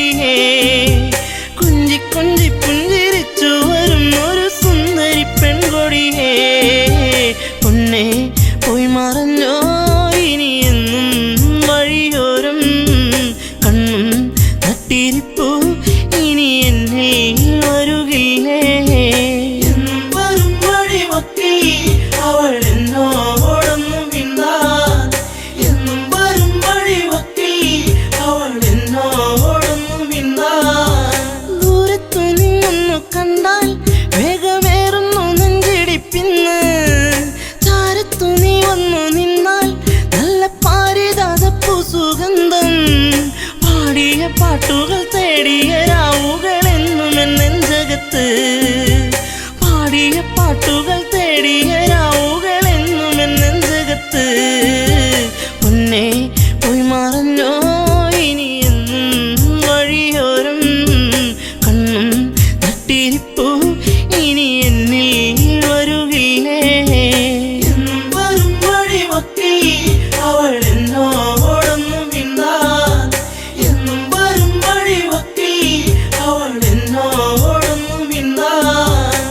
കൊടിയേ കുഞ്ചി കൊഞ്ചി പുഞ്ചിരിച്ചു വരും ഒരു സുന്ദരി പെൺകൊടിയേ പൊന്നേ പോയി മറഞ്ഞോ ഇനി എന്നും വഴിയോരം കണ്ണും തട്ടിരിപ്പു ഇനി എന്നെ വരുകില്ലേ എന്നും വരും വഴിവക്കിൽ അവൾ എന്നോടൊന്നും മിണ്ടാൻ എന്നും വരും വഴിവക്കിൽ അവൾ എന്നോടൊന്നും മിണ്ടാൻ ദൂരത്തു നിന്നൊന്നു കണ്ടാൽ വേഗമേറുന്നു നെഞ്ചിടിപ്പിന്ന് ചാരത്തു നീ വന്നു നിന്നാൽ നല്ല പാരിജാതപ്പൂ സുഗന്ധം പാടിയ പാട്ടുകൾ തേടിയ രാവുകൾ എന്നും എന്നെഞ്ചകത്ത് പാടിയ പാട്ടുകൾ തേടിയ രാവുകൾ എന്നും എന്നെഞ്ചകത്ത് പൊന്നേ പോയി മറഞ്ഞോ ഇനി എന്നും വഴിയോരം കണ്ണും തട്ടിരിപ്പു ഇനി എന്നിൽ വരുകില്ലേ എന്നും വരും വഴിവക്കിൽ അവൾ എന്നോടൊന്നും മിണ്ടാൻ എന്നും വരും വഴിവക്കിൽ അവൾ എന്നോടൊന്നും മിണ്ടാൻ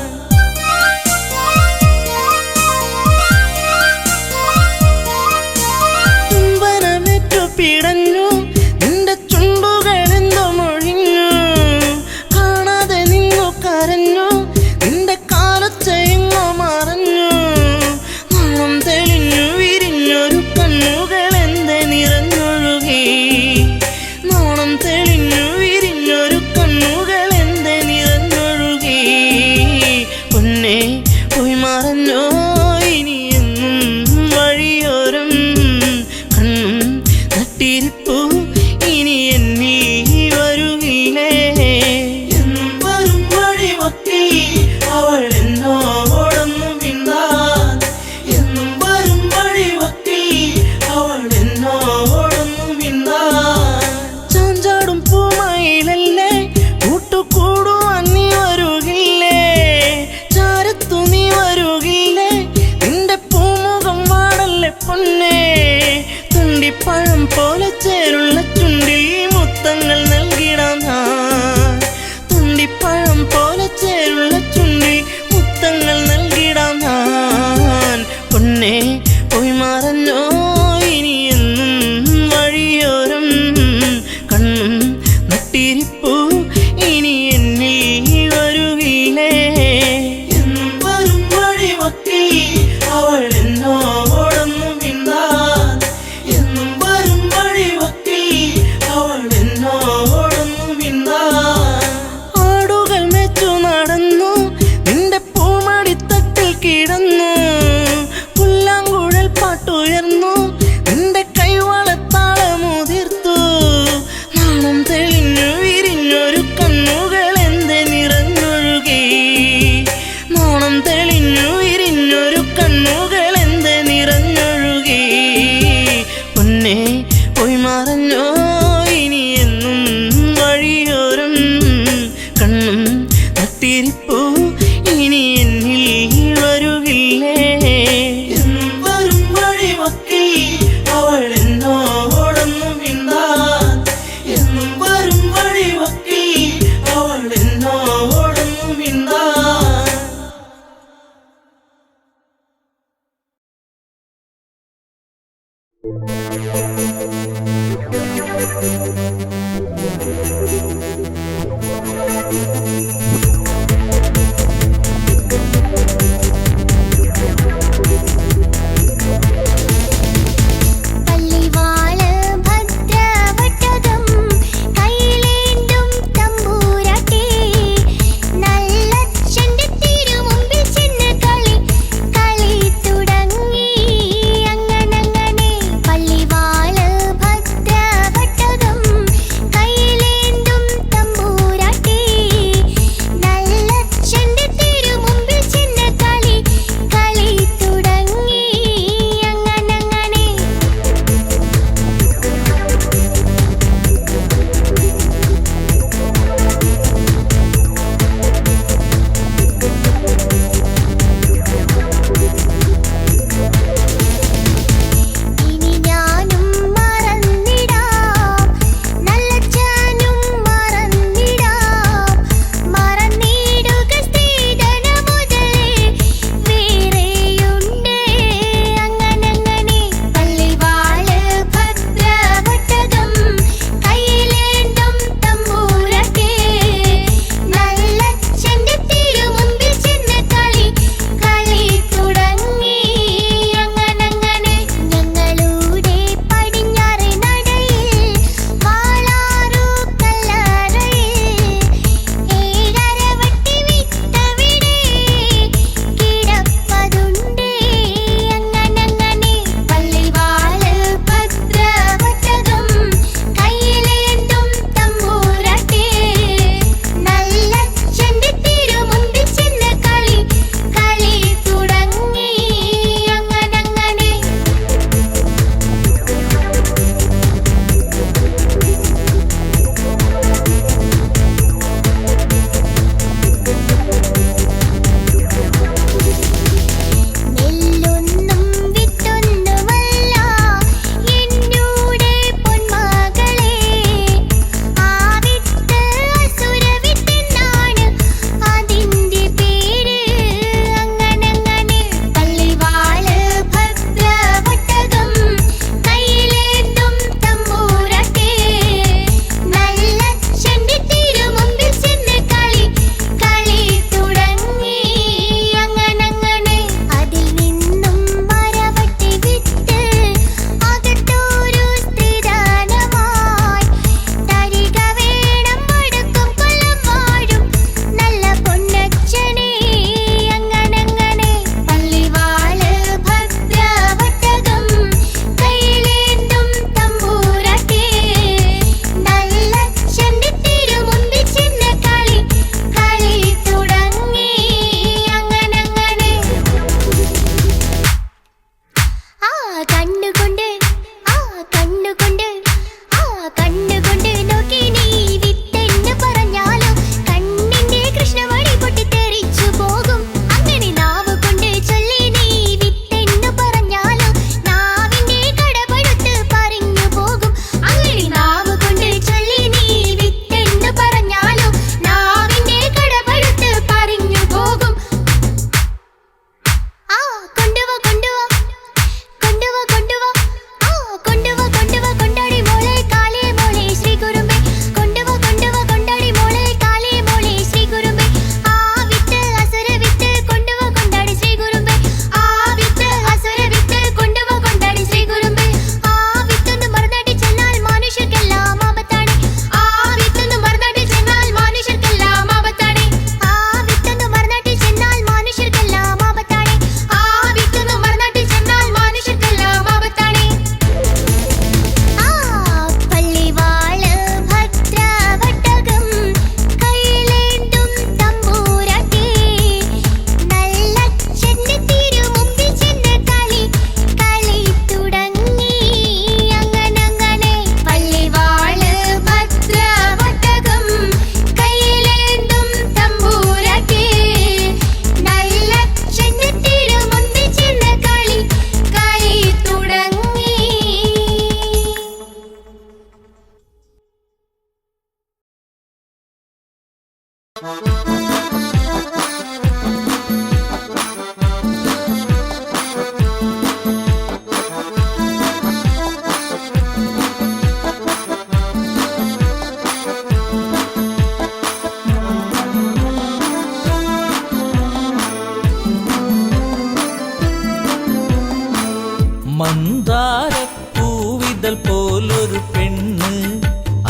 മന്ദാരപ്പൂവിതൾ പോലൊരു പെണ്ണ്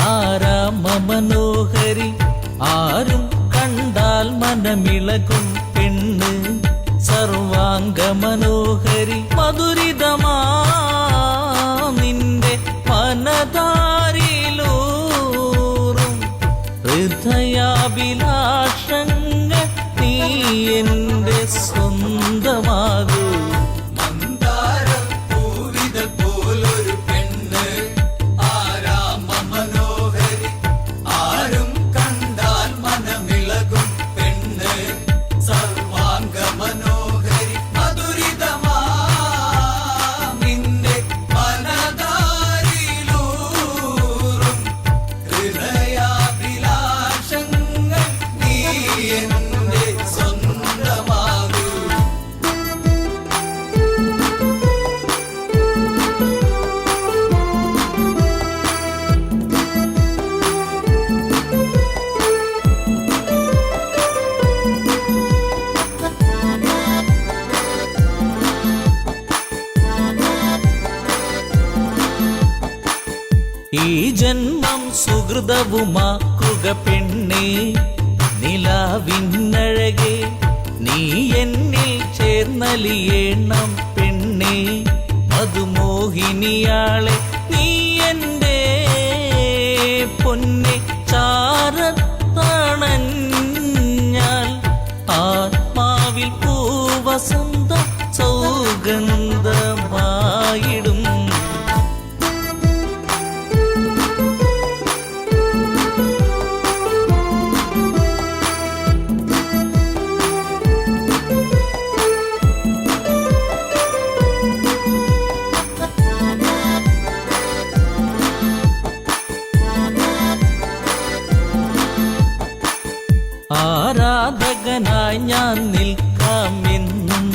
ആരാമ മനോഹരി ആരും കണ്ടാൽ മനമിളകും പെണ്ണ് സർവാംഗ മനോഹരി മധുരിതമാ നിന്റെ മനതാരിലൂറും ഹൃദയാഭിലാഷങ്ങൾ നീ എൻ്റെ സ്വന്തമാകൂ ഈ ജന്മം സുഹൃതവുമാക്കുക പെണ്ണേ നിലാവിന്നഴകെ നീ എന്നിൽ ചേർന്നലിയേണം പെണ്ണേ മധുമോഹിനിയാളെ നീ എൻ്റെ പൊന്നെ ചാരത്തണഞ്ഞാൽ ആത്മാവിൽ പൂവസന്ത സൗഗന്ധമായിടും ആരാധകനായി ഞാൻ നിൽക്കാമെന്നും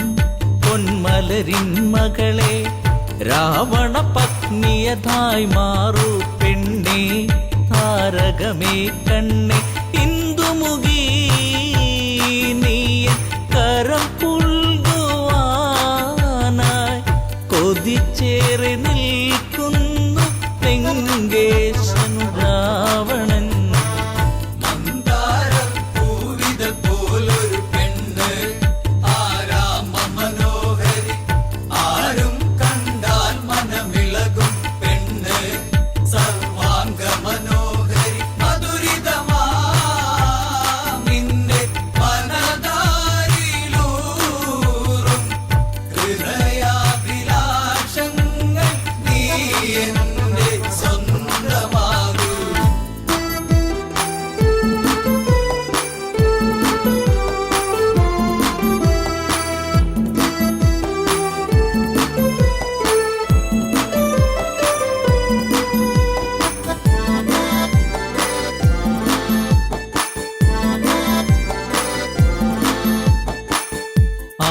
പൊന്മലരിൻ മകളെ രാവണ പത്നിയതായി മാറൂ പെണ്ണേ താരകമേ കണ്ണേ ഇന്ദുമുഖി നീ കരം പുൽകുവാനായി കൊതിച്ചേറി നിൽക്കുന്നു ലങ്കേശൻ രാവണൻ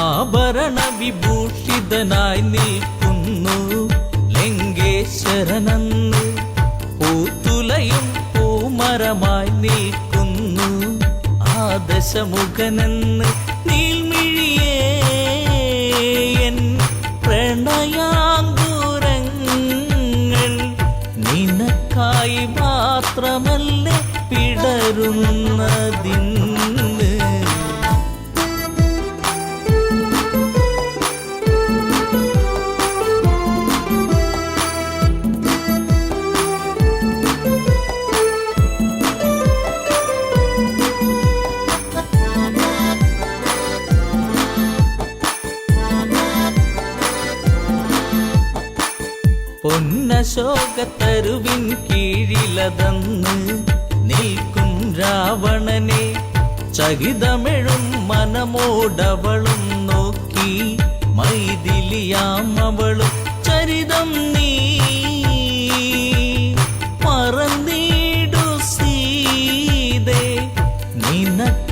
ആഭരണ വിഭൂഷിതനായി നിൽക്കുന്നു ലങ്കേശ്വരനന്ന് പൂത്തുലയും പൂമരമായി നിൽക്കുന്നു ആദശമുഖനെന്ന് നീൽമിഴിയേ എൻ പ്രണയാങ്കുരങ്ങൾ നിനക്കായി മാത്രമല്ലേ പിടരുന്നതിന്ന് പൊന്നശോകത്തരുവിൻ കീഴിലതന്ന് നിൽക്കും രാവണനെ ചകിതമെഴും മനമോടവളും നോക്കി മൈഥിലിയാം അവളും ചരിതം നീ മറന്നീടു സീതേ നിനക്ക്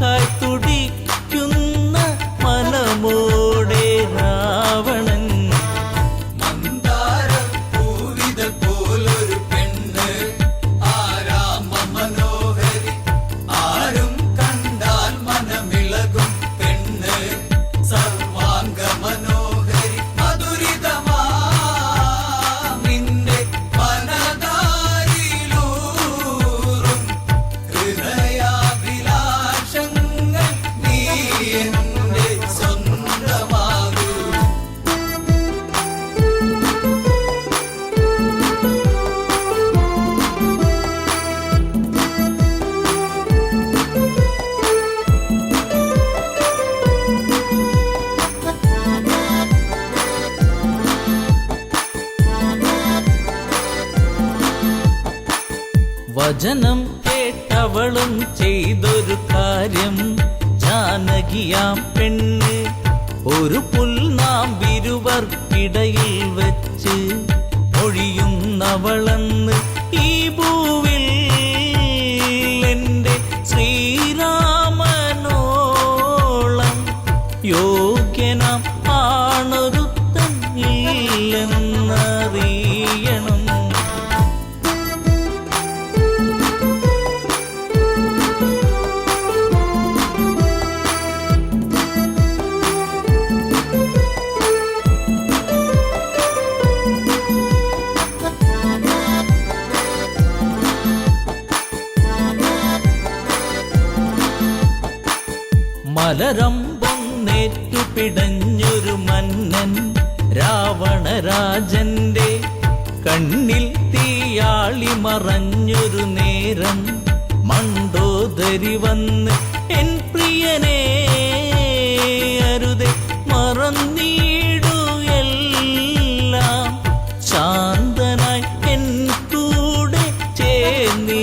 വചനം കേട്ടവളും ചെയ്തൊരു കാര്യം. ജാനകിയാം പെണ്ണ് ഒരു പുൽനാമ്പിരുവർക്കിടയിൽ വെച്ച് ഒഴിയുന്നവളെന്ന് ഈ ഭൂവിൽ എന്റെ ശ്രീരാമനോളം യോഗ്യനാം ആണൊരുത്തൻ ഇല്ലെന്നറിയണം. മലരമ്പൊന്നേറ്റു പിടഞ്ഞൊരു മന്നൻ രാവണരാജന്റെ കണ്ണിൽ തീയാളി മറഞ്ഞൊരു നേരം മണ്ടോദരി വന്ന് എൻ പ്രിയനെ അരുതെ മറന്നീടുയെല്ലാം ശാന്തനായി എൻ കൂടെ ചേർന്നിടുന്നാഥ.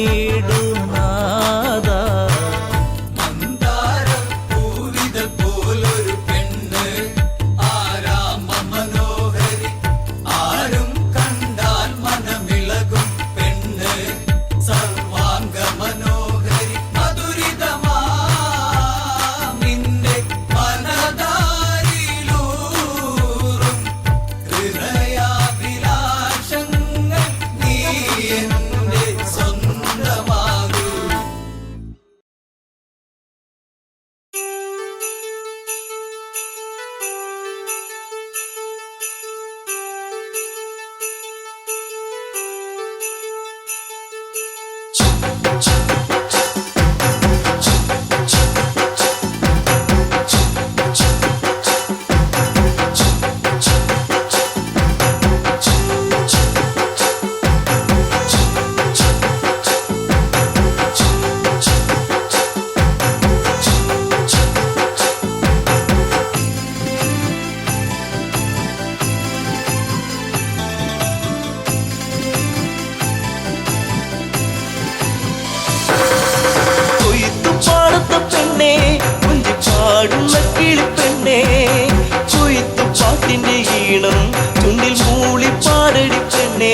ചുണ്ടിൽ മൂളി പാടടി പെണ്ണേ,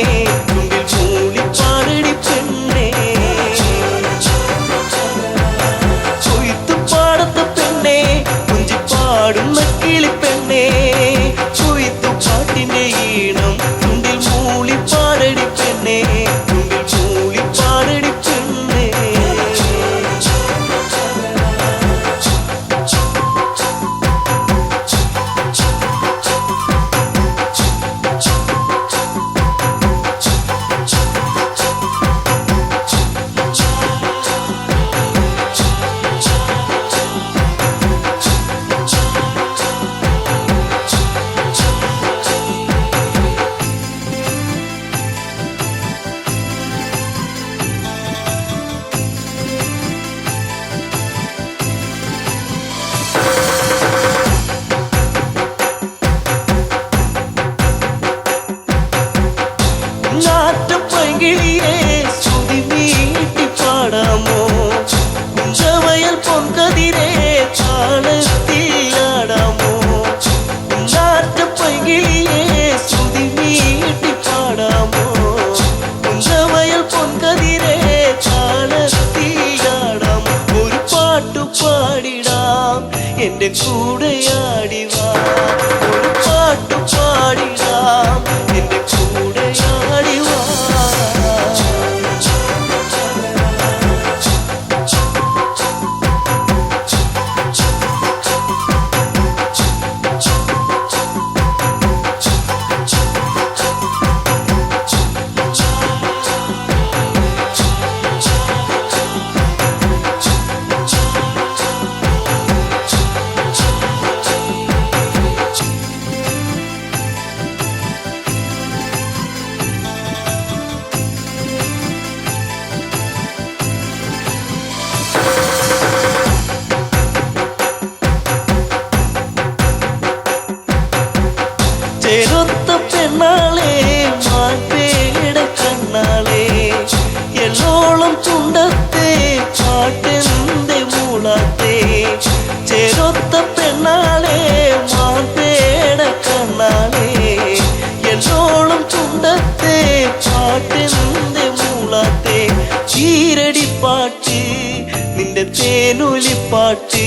ചുണ്ടിൽ മൂളി പാടടി പെണ്ണേ. കൊയ്ത്തു പാടത്ത പെണ്ണേ, കുഞ്ചി പാടുന്ന കിളിപ്പെണ്ണേ, കൊയ്ത്തു പാട്ടിന്റെ ഈണം ചുണ്ടിൽ മൂളി പാടടി പെണ്ണേ, ചുണ്ടിൽ മൂളി പാടടി പെണ്ണേ. എന്റെ കൂടെയാടിവാ, ഒരു പാട്ടു പാടിടാം, എന്റെ കൂടെയാടിവാ. നിന്റെ തേനൊലിപ്പാട്ട്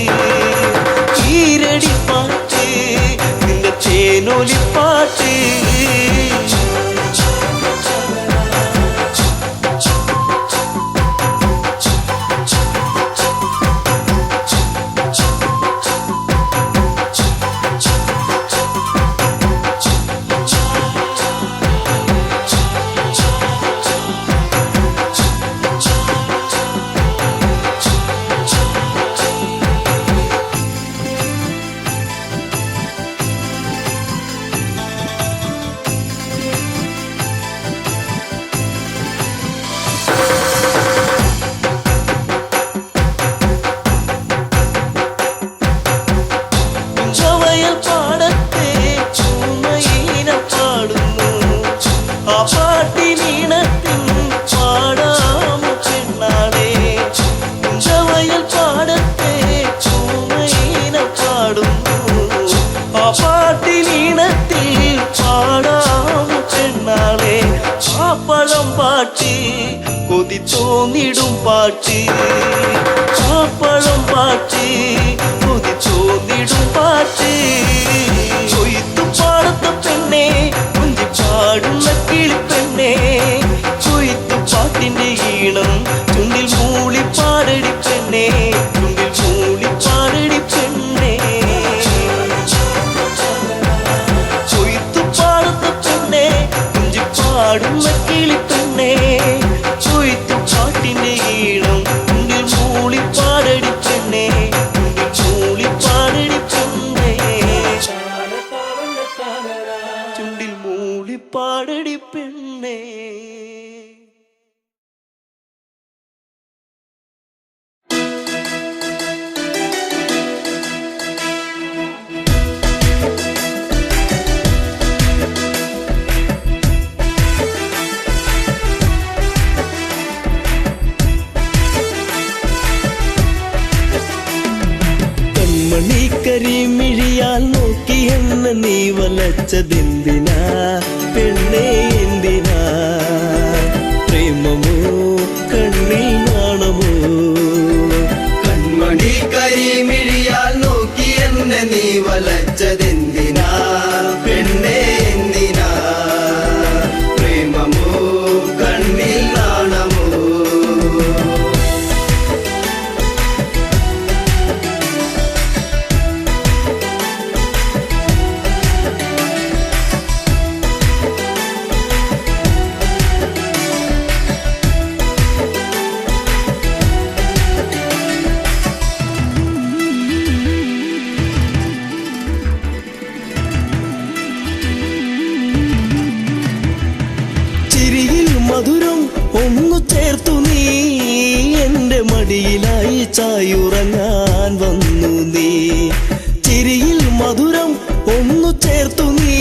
ഈരടിപ്പാട്ട് നിന്റെ തേനൊലിപ്പാട്ട് കൊതി തോന്നിടും പാട്ട് ചാപ്പളം പാട്ട് കൊതി തോന്നിടും പാട്ട് കൊയ്ത്തുപാടത്ത പെണ്ണെ കുഞ്ചി പാടുന്ന കിളിപ്പെണ്ണെ കൊയ്ത്തുപാട്ടിന്റെ ഈണം ചുണ്ടിൽ മൂളി പാടടി പെണ്ണെ ചുണ്ടിൽ മൂളി പാടടി പെണ്ണെ കൊയ്ത്തുപാടത്ത പെണ്ണെ കുഞ്ചി പാടുന്ന കിളിപ്പെണ്ണെ പാട്ടിന്റെ ഈണം ചുണ്ടിൽ മൂളി പാടടി പെണ്ണെ ചുണ്ടിൽ മൂളി പാടടി പെണ്ണെ ചുണ്ടിൽ മൂളി പാടടി പെണ്ണെ കരിമിഴിയാൽ നോക്കി എന്നെ നീ വലച്ചതെന്തിനാ പെണ്ണേ എന്തിനാ പ്രേമമോ കണ്ണിൽ നാണമോ കൺമണി കരിമിഴിയാൽ നോക്കി എന്നെ നീ വലച്ചതെന്തിനാ പെണ്ണേ എന്തിനാ പ്രേമമോ കണ്ണിൽ നാണമോ മധുരം ഒന്നു ചേർത്തു നീ എന്റെ മടിയിലായി ചായുറങ്ങാൻ വന്നു നീ ചിരിയിൽ മധുരം ഒന്നു ചേർത്തു നീ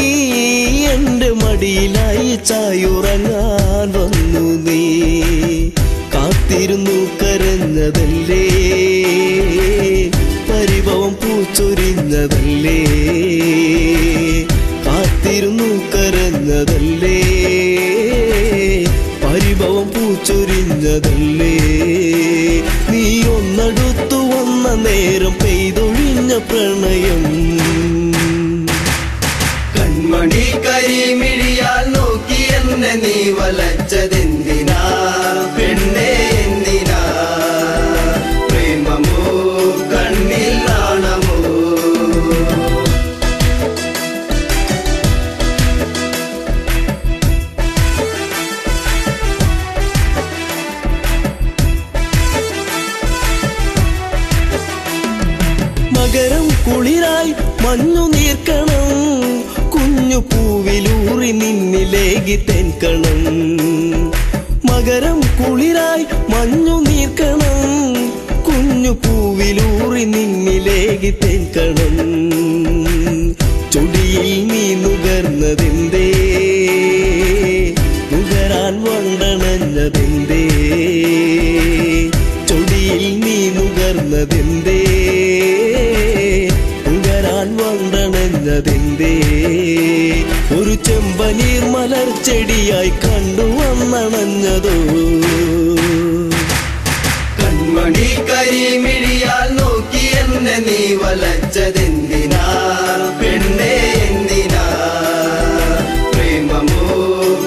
എന്റെ മടിയിലായി ചായുറങ്ങാൻ വന്നു നീ കാത്തിരുന്നു കരഞ്ഞതല്ലേ പരിഭവം പൂച്ചൊരിഞ്ഞതല്ലേ കാത്തിരുന്നു കരഞ്ഞതല്ലേ പരിഭവം പൂച്ചൊരിഞ്ഞതല്ലേ നീ ഒന്നടുത്തു വന്ന നേരം പെയ്തൊഴിഞ്ഞ പ്രണയം കൺമണി കരിമിഴിയാൽ നോക്കി എന്നെ നീ വലച്ചതെന്തിനാ പെണ്ണേ എന്തിനാ പ്രേമമോ കണ്ണിൽ നാണമോ മകരം കുളിരായി മഞ്ഞു നീർക്കണം കുഞ്ഞു പൂവിലൂറി നിന്നിലേകി തെൻകണം മകരം കുളിരായി മഞ്ഞു നീർക്കണം കുഞ്ഞു പൂവിലൂറി നിന്നിലേകി തെൻകണം ചൊടിയിൽ നീ നുകർന്നതെന്തേ നുകരാൻ വണ്ടണഞ്ഞതെന്തേ ചൊടിയിൽ നീ നുകർന്നതെന്തേ നുകരാൻ വണ്ടണഞ്ഞതെന്തേ ഒരു ചെമ്പനീർ മലർച്ചെടിയായി കണ്ടു വന്നണഞ്ഞതോ കൺമണി കരിമിഴിയാൽ നോക്കി എന്നെ നീ വലച്ചതെന്തിനാ പെണ്ണേ എന്തിനാ പ്രേമമോ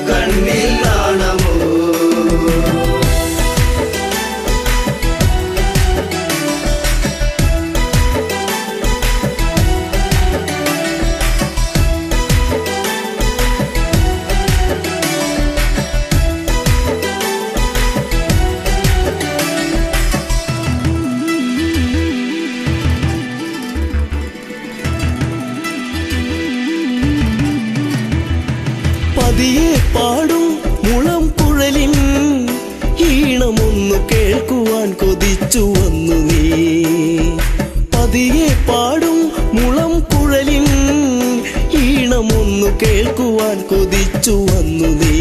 കണ്ണിൽ നാണമോ പതിയെ പാടും മുളം കുഴലിൻ ഈണമൊന്നു കേൾക്കുവാൻ കൊതിച്ചു വന്നു നീ പതിയെ പാടും മുളം കുഴലിൻ ഈണമൊന്നു കേൾക്കുവാൻ കൊതിച്ചു വന്നു നീ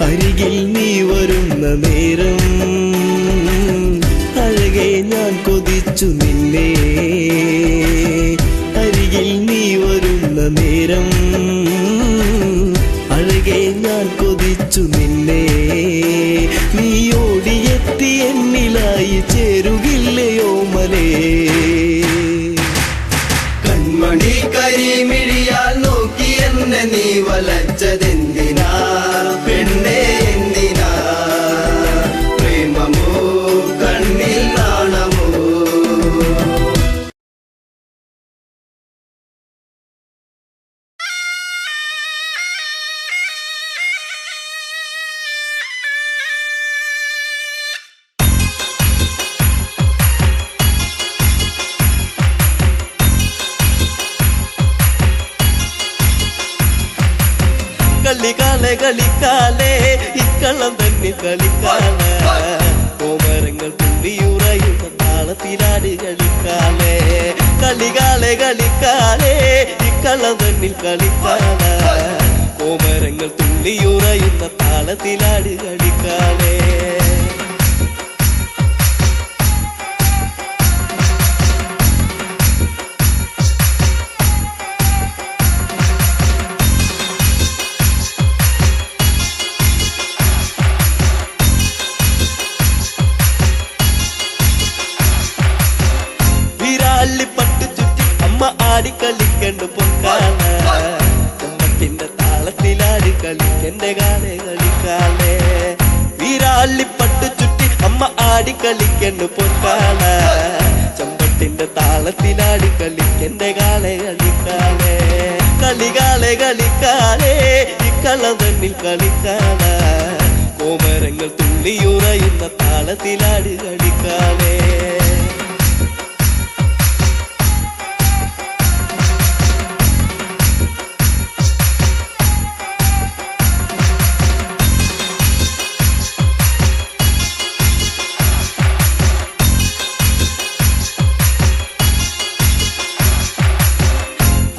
അരികിൽ നീ വരുന്ന നേരം അഴകെ ഞാൻ കൊതിച്ചു നിന്നെ അരികിൽ നീ വരുന്ന നേരം അഴകെ ഞാൻ കൊതിച്ചു നിന്നെ നീ ഓടിയെത്തി എന്നിലായി ചേരുകില്ലയോ മലേ കൺമണി കരിമിഴിയാൽ നോക്കി എന്നെ നീ വലച്ചതെന്തിനാ പെണ്ണേ എന്തിനാ പ്രേമമോ കണ്ണിൽ നാണമോ കളിക്കാലെ കളിക്കാലേ ഇക്കള്ളം തന്നെ കളിക്കാലേ കോമരങ്ങൾ തുള്ളിയുറയുന്ന താളത്തിലാടി കളിക്കാലേ കളികാലെ കളിക്കാലേ ഇക്കള്ളം തന്നിൽ കളിക്കാലേ കോമരങ്ങൾ തുള്ളിയുറയുന്ന താളത്തിലാടി കളിക്കാലേ പട്ടു ചുറ്റി അമ്മ ആടിക്കളിക്കണ്ട് പൊക്കാല കുമ്മത്തിന്റെ താളത്തിലാടി കളിക്കന്റെ കാലേ കളിക്കാലേ വീരാളിപ്പട്ടു ചുറ്റി അമ്മ ആടിക്കളിക്കണ്ട് പൊക്കാല ചമ്പട്ടിന്റെ താളത്തിലാടി കളിക്കന്റെ കാലേ കളിക്കാലേ കളികാലെ കളിക്കാലേ ഇക്കള്ളം തന്നിൽ കളിക്കാല കോമരങ്ങൾ തുള്ളിയുറയുന്ന താളത്തിലാടി കളിക്കാലേ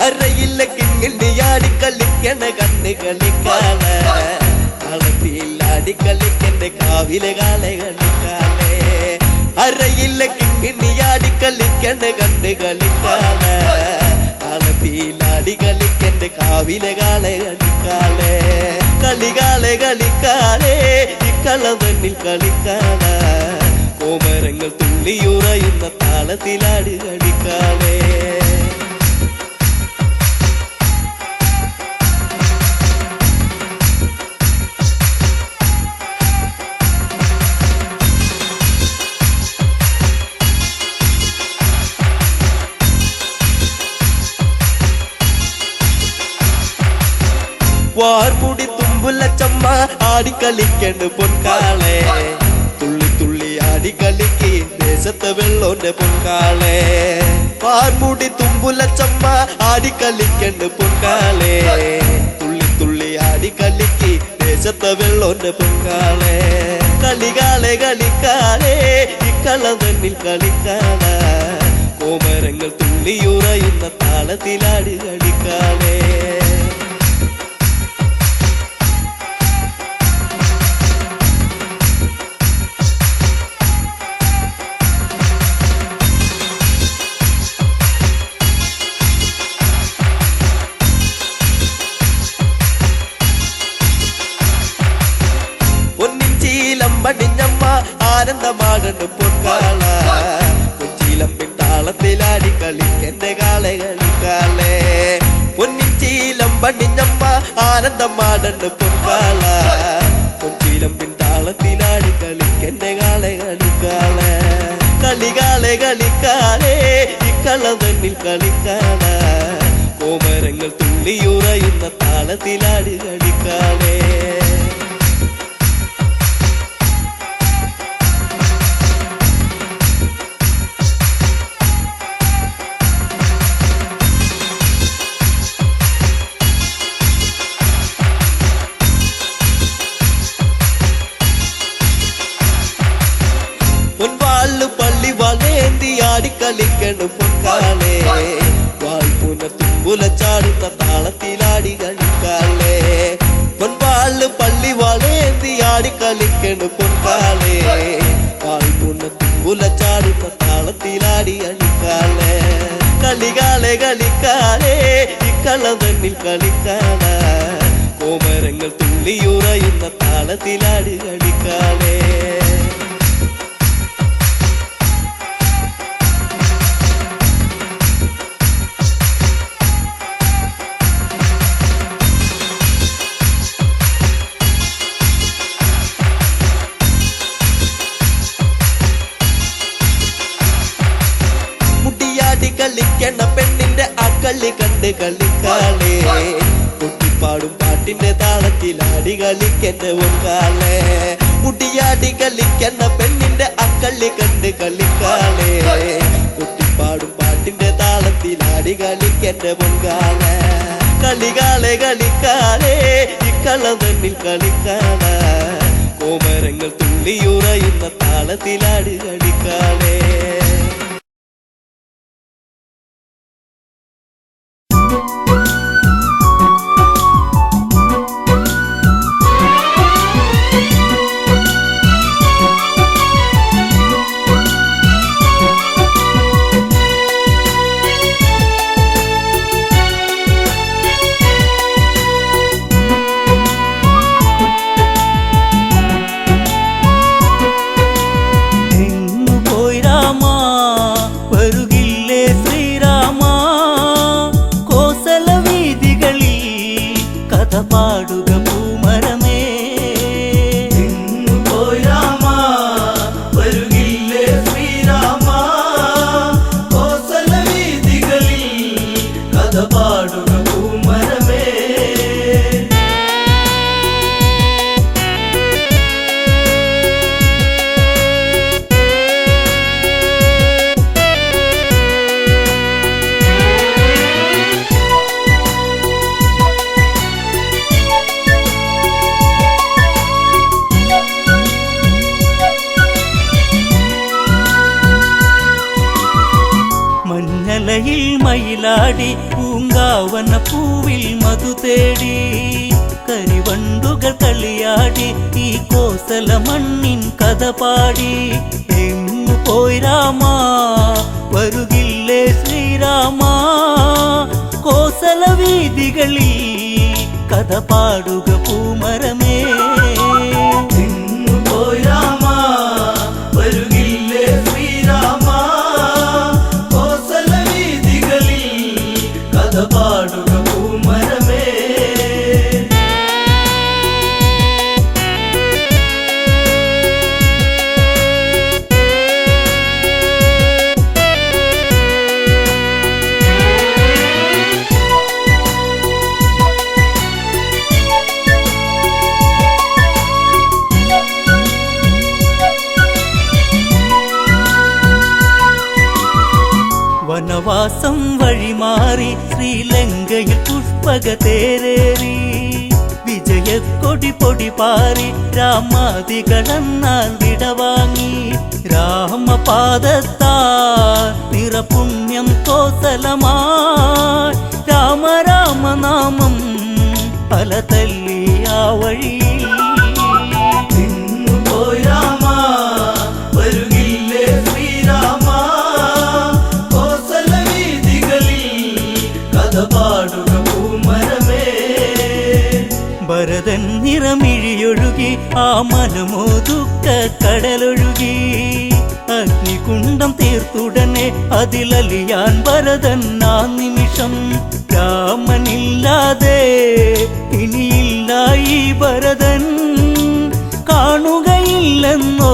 അരയില്ല കിങ്ങിണ്ടിയാടി കളിക്കണ കണ്ണ് കളിക്കാല കളത്തിലാടി കളിക്കന്റെ കാവിലെ കാലെ കളിക്കാലേ അരയില്ല കിങ്ങിണ്ടിയാടി കളിക്കണ കണ്ണ് കളിക്കാല കളത്തിലാടി കളിക്കന്റെ കാവിലെ കാലെ കളിക്കാലേ കളികാലെ കളിക്കാലേ ഇക്കള്ളം തന്നിൽ കളിക്കാല കോമരങ്ങൾ തുള്ളിയുറയുന്ന താളത്തിലാടി കളിക്കാലേ വാർമുടി തുമ്പുലച്ചമ്മ ആടിക്കളിക്കണ്ട് പൊൻകാളെ തുള്ളി തുള്ളി ആടിക്കളിക്ക് ദേശത്തെ വെള്ളോന്റെ പൊൻകാളെ വാർമുടി തുമ്പുലച്ചമ്മ ആടിക്കളിക്കണ്ട് പൊൻകാളെ തുള്ളി തുള്ളി ആടിക്കളിക്ക് ദേശത്തെ വെള്ളോന്റെ പൊൻകാളെ കളികാലെ കളിക്കാലേ ഇക്കള്ളം തന്നിൽ കളിക്കാല കോമരങ്ങൾ തുള്ളിയുറയുന്ന താളത്തിലാടി കളിക്കാലേ ആനന്ദമാടണ്ട് പൊൻകാല പൊൻചീലമ്പിൻ താളത്തിലാടി കളിക്കെന്റെ കാളെ കളിക്കാളെ കളികാളെ കളിക്കാളെ ഇക്കള തന്നിൽ കളിക്കാള കോമരങ്ങൾ തുള്ളിയുറയുന്ന താളത്തിലാടി കളിക്കാളെ പൊൻവാള് പള്ളി വളേന്തി ആടി കളിക്കണം പൊൻകാളെ വാൾപുന തുമ്പുല ചാടുന്ന താളത്തിലാടി കളിക്കാളെ പൊൻവാള് പള്ളി വളേന്തി ആടി കളിക്കണം പൊൻകാളെ വാൾപുന തുമ്പുല ചാടുന്ന താളത്തിലാടി കളിക്കാളെ കളികാളെ കളിക്കാളെ ഇക്കള തന്നിൽ കളിക്കാള കോമരങ്ങൾ തുള്ളിയുറയുന്ന താളത്തിലാടി കളിക്കാളെ കളിക്കണ പെണ്ണിന്റെ അക്കളി കണ്ട് കളിക്കാളെ കുട്ടിപ്പാടും പാട്ടിന്റെ താളത്തിലാടി കളിക്കന്റെ ഒന്നാളെ മുടിയാടി കളിക്കണ പെണ്ണിന്റെ അക്കളി കണ്ട് കളിക്കാളെ കുട്ടിപ്പാടും പാട്ടിന്റെ താളത്തിലാടി കളിക്കന്റെ പൊൻകാളെ കളികാളെ കളിക്കാളെ ഇക്കള തന്നിൽ കളിക്കാള കോമരങ്ങൾ തുള്ളിയുറയുന്ന താളത്തിലാടി കളിക്കാളെ പാടുക പൂമരമേ പോയി രാമ വരുകില്ലേ ശ്രീരാമ കോസല വീതികളിൽ കഥ പാടുക പൂമരമേ മഞ്ഞലയിൽ മയിലാടി പൂങ്കാവന പൂവിൽ മധു തേടി കരിവണ്ടുകൾ കളിയാടി ഈ കോസല മണ്ണിൻ കഥ പാടി എങ്ങു പോയി രാമ വരുകില്ലേ ശ്രീരാമ കോസല വീതികളിൽ കഥ പാടുക പൂമരമേ പോയി രാമ വരുകില്ലേ ശ്രീരാമ കോസല വീതികളിൽ കഥ പാടുക പൂമരമേ വനവാസം വഴിമാറി ശ്രീലങ്കയിൽ പുഷ്പക തേരേറി വിജയക്കൊടി പൊടി പാറി രാമാദികളെന്നാൽ വിടവാങ്ങി രാമപാദത്താ നിറപുണ്യം കോസലമായി രാമ രാമനാമം പല തല്ലി ആ വഴിയിൽ പോയി രാമ വരുകില്ലേ ശ്രീരാമ കോസല വീതികളിൽ കഥ പാടുക പൂമരമേ ഭരതൻ നിറമിഴിയൊഴുകി ആ മനമോ ദുഃഖ കടലൊഴുകി അഗ്നികുണ്ഡം തീർത്തുടനെ അതിലലിയാൻ ഭരതൻ ആ നിമിഷം രാമനില്ലാതെ ഇനി കാണുന്നില്ല ഈ ഭരതൻ, കാണുകയില്ലെന്നോ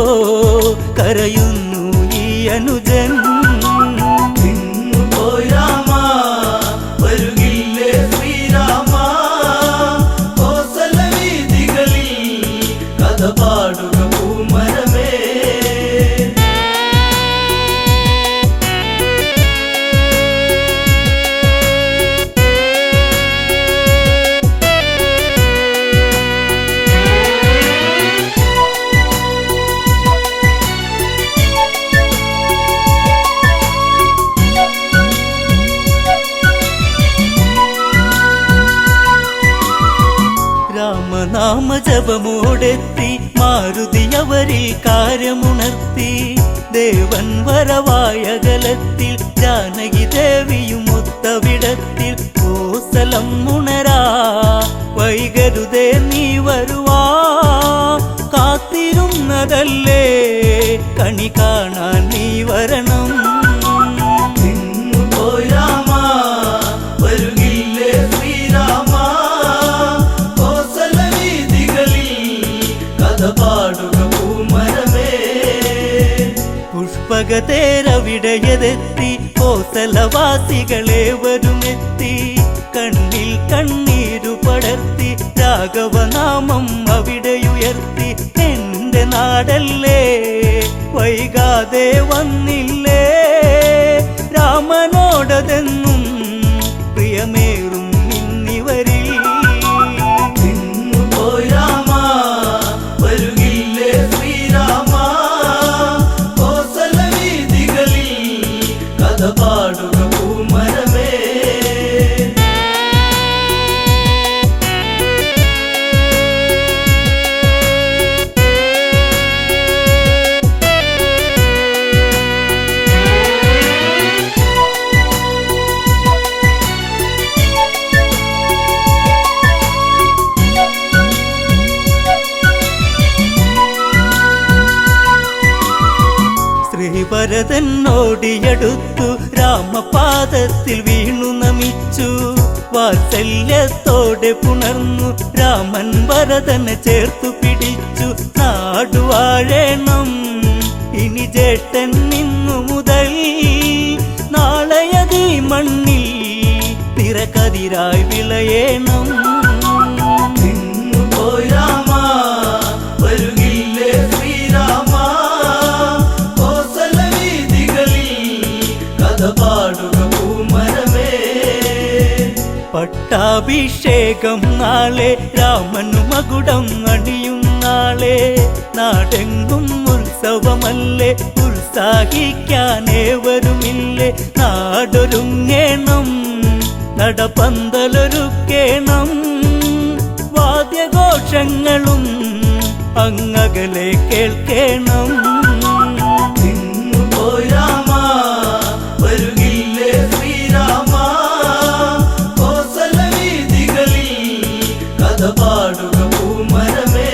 കരയുന്നു ഈ അനുജൻ. പോയി രാമ വരുകില്ലേ ശ്രീരാമ, കോസല വീഥികളിൽ കഥ പാടുക പൂമരമേ. രാമനാമ ജപമോടെത്തി മാരുതി അവരിൽ കാര്യമുണർത്തി. ദേവൻ വരവായകലത്തിൽ ജാനകി ദേവിയും ഒത്തവിടത്തിൽ. കോസലം ഉണരാ വൈകരുതേ നീ വരുവാ, കാത്തിരുന്നതല്ലേ കണി കാണാൻ നീ വരണം. പോയി രാമ വരുകില്ലേ ശ്രീരാമ, കോസല വീഥികളിൽ കഥ പാടുക പൂമരമേ. പുഷ്പകതേരവിടയതെത്തി കോസലവാസികളെ വരുമെത്തി. കണ്ണിൽ കണ്ണീരു പടർത്തി രാഘവനാമം അവിടെയുയർത്തി. എന്റെ നാടല്ലേ വൈകാതെ വന്നില്ലേ, രാമനോടതെന്നും പ്രിയമേറും ഇന്നിവരിൽ. പോയി രാമ വരുകില്ലേ ശ്രീരാമ, കോസല വീഥികളിൽ കഥ പാടുക പൂമരമേ. ശ്രീഭരതനോടിയടുത്തു രാമപാദത്തിൽ വീണു നമിച്ചു. വാത്സല്യത്തോടെ പുണർന്നു രാമൻ ഭരതനെ ചേർത്തു പിടിച്ചു. നാടുവാഴേണം ഇനി ജേട്ടൻ നിന്നു മുതൽ, നാളെയതീ മണ്ണിൽ നിറകതിരായി വിളയേണം. പോയി രാമ വരുകില്ലേ ശ്രീരാമ, കോസല വീഥികളിൽ കഥ പാടുക പൂമരമേ. പട്ടാഭിഷേകം നാളെ രാമനു മകുടം അണിയും നാളെ. നാടെങ്കും ഉത്സവമല്ലേ ഉത്സാഹിക്കാനേവരുമില്ലേ. നാടൊരുങ്ങേണം നടപന്തലൊരുക്കേണം, വാദ്യഘോഷങ്ങളും അങ്ങകലെ കേൾക്കേണം. പോയി രാമ വരുകില്ലേ ശ്രീരാമ, കോസല വീഥികളിൽ കഥ പാടുക പൂമരമേ.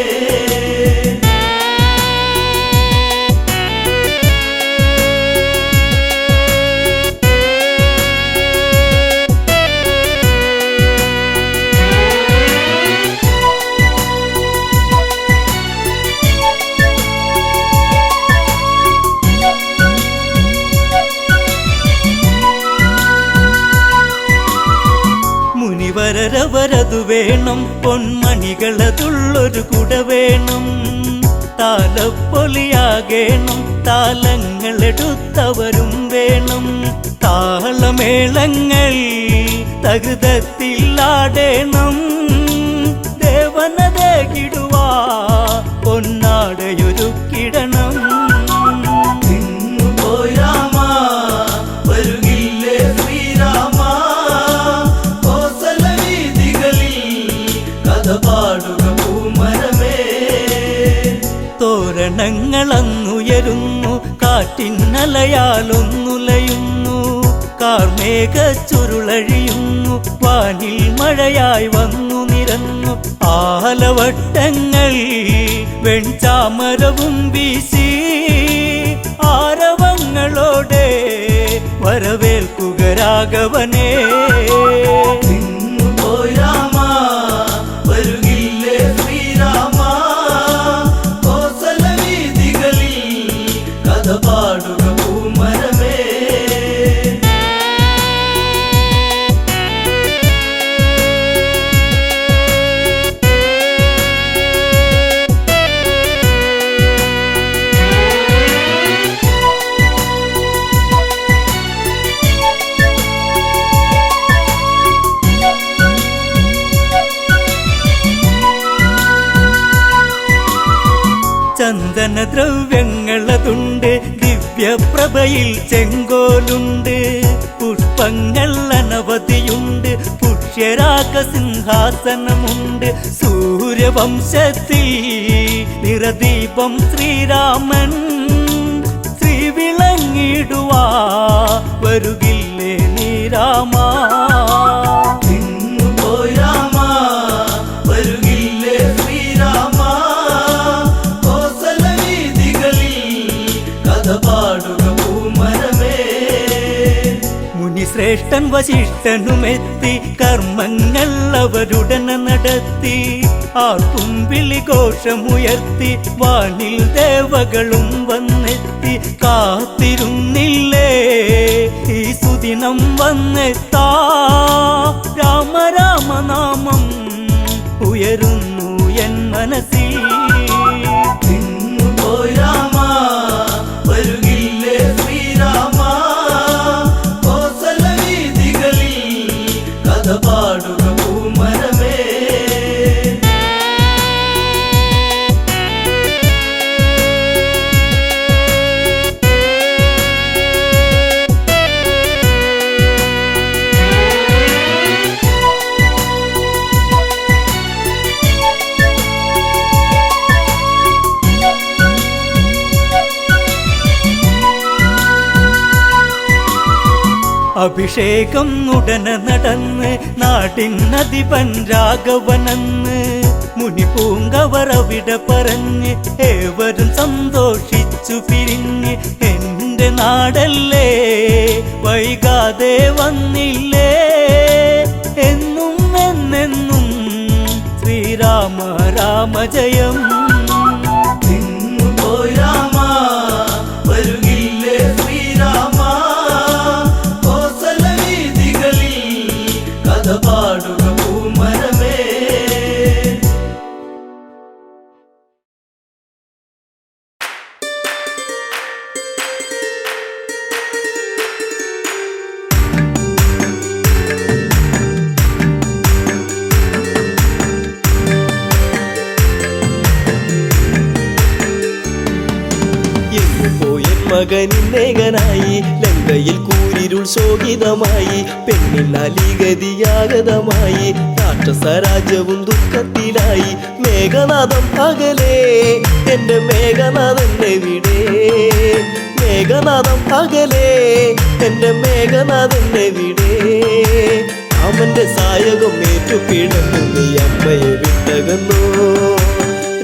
മുനിവരവരതു വേണം, പൊന്മണികളതുള്ളൊരു കുട വേണം. താലപ്പൊലിയാകേണം, താലങ്ങളെടുത്തവരും വേണം. താളമേളങ്ങൾ തകൃതത്തിലാടേണം, ദേവനതകിടുവാ പൊന്നാടയൊരുക്കിടണം. പോയി രാമ വരുകില്ലേ ശ്രീരാമ, കോസല വീഥികളിൽ കഥ പാടുക പൂമരമേ. തോരണങ്ങളങ്ങുയരുന്നു, കാറ്റിന്നലയാലൊന്നുലയുന്നു. കാർമേഘ ചുരുളഴിയുന്നു, വാനിൽ മഴയായി വന്നു നിരന്നു. ആലവട്ടങ്ങൾ വെൺചാമരവും വീശി, ആരവങ്ങളോടെ വരവേൽക്കുക രാഘവനെ. പോയി രാമ വരുകില്ല ചന്ദനദ്രവ്യങ്ങളതുണ്ട്, ദിവ്യപ്രഭയിൽ ചെങ്കോലുണ്ട്, പുഷ്പങ്ങൾ അനവധിയുണ്ട്, പുഷ്യരാഗ സിംഹാസനമുണ്ട്. സൂര്യവംശത്തിൽ നിറദീപം ശ്രീരാമൻ, ശ്രീ വിളങ്ങിടുവാ വരുകില്ലേ നീ രാമ. പോയി രാമ വരുകില്ലേ ശ്രീരാമ, കോസല വീഥികളിൽ കഥ പാടുക പൂമരമേ. മുനിശ്രേഷ്ഠൻ വശിഷ്ഠനുമെത്തി, കർമ്മങ്ങൾ അവരുടനെ നടത്തി, ആർക്കും വിളിഘോഷമുയർത്തി, വാനിൽ ദേവകളും വന്നെത്തി. കാത്തിരുന്നില്ലേ ഈ സുദിനം വന്നെത്താ, രാമ രാമനാമം ഉയരുന്നു എൻ മനസ്സിൽ. പോയി രാമ വരുകില്ലേ ശ്രീരാമ, കോസല വീഥികളിൽ കഥ പാടുക പൂമരമേ. അഭിഷേകം ഉടനെ നടന്ന് നാട്ടിനധിപൻ രാഘവനെന്ന്, മുനിപൂങ്കവർ അവിടെ പറഞ്ഞ് ഏവരും സന്തോഷിച്ചു പിരിഞ്ഞ്. എന്റെ നാടല്ലേ വൈകാതെ വന്നില്ലേ, എന്നും എന്നെന്നും ശ്രീരാമ രാമ ജയം. പോയി രാമ വരുകില്ലേ ശ്രീരാമ, കോസല വീഥികളിൽ കഥ പാടുക പൂമരമേ. മകനിന്നേകനായി ലങ്കയിൽ കൂരിരുൾ ശോകിതമായി, പെണ്ണിനാലിഗതിയാഗതമായി, രാക്ഷസരാജ്യവും ദുഃഖത്തിലായി. മേഘനാഥം അകലേ എന്റെ മേഘനാഥൻ എവിടെ, മേഘനാഥം അകലേ എന്റെ മേഘനാഥൻ എവിടെ. രാമന്റെ സായകം ഏറ്റുപിടന്നു നീ അമ്മയെ വിട്ടകന്നു,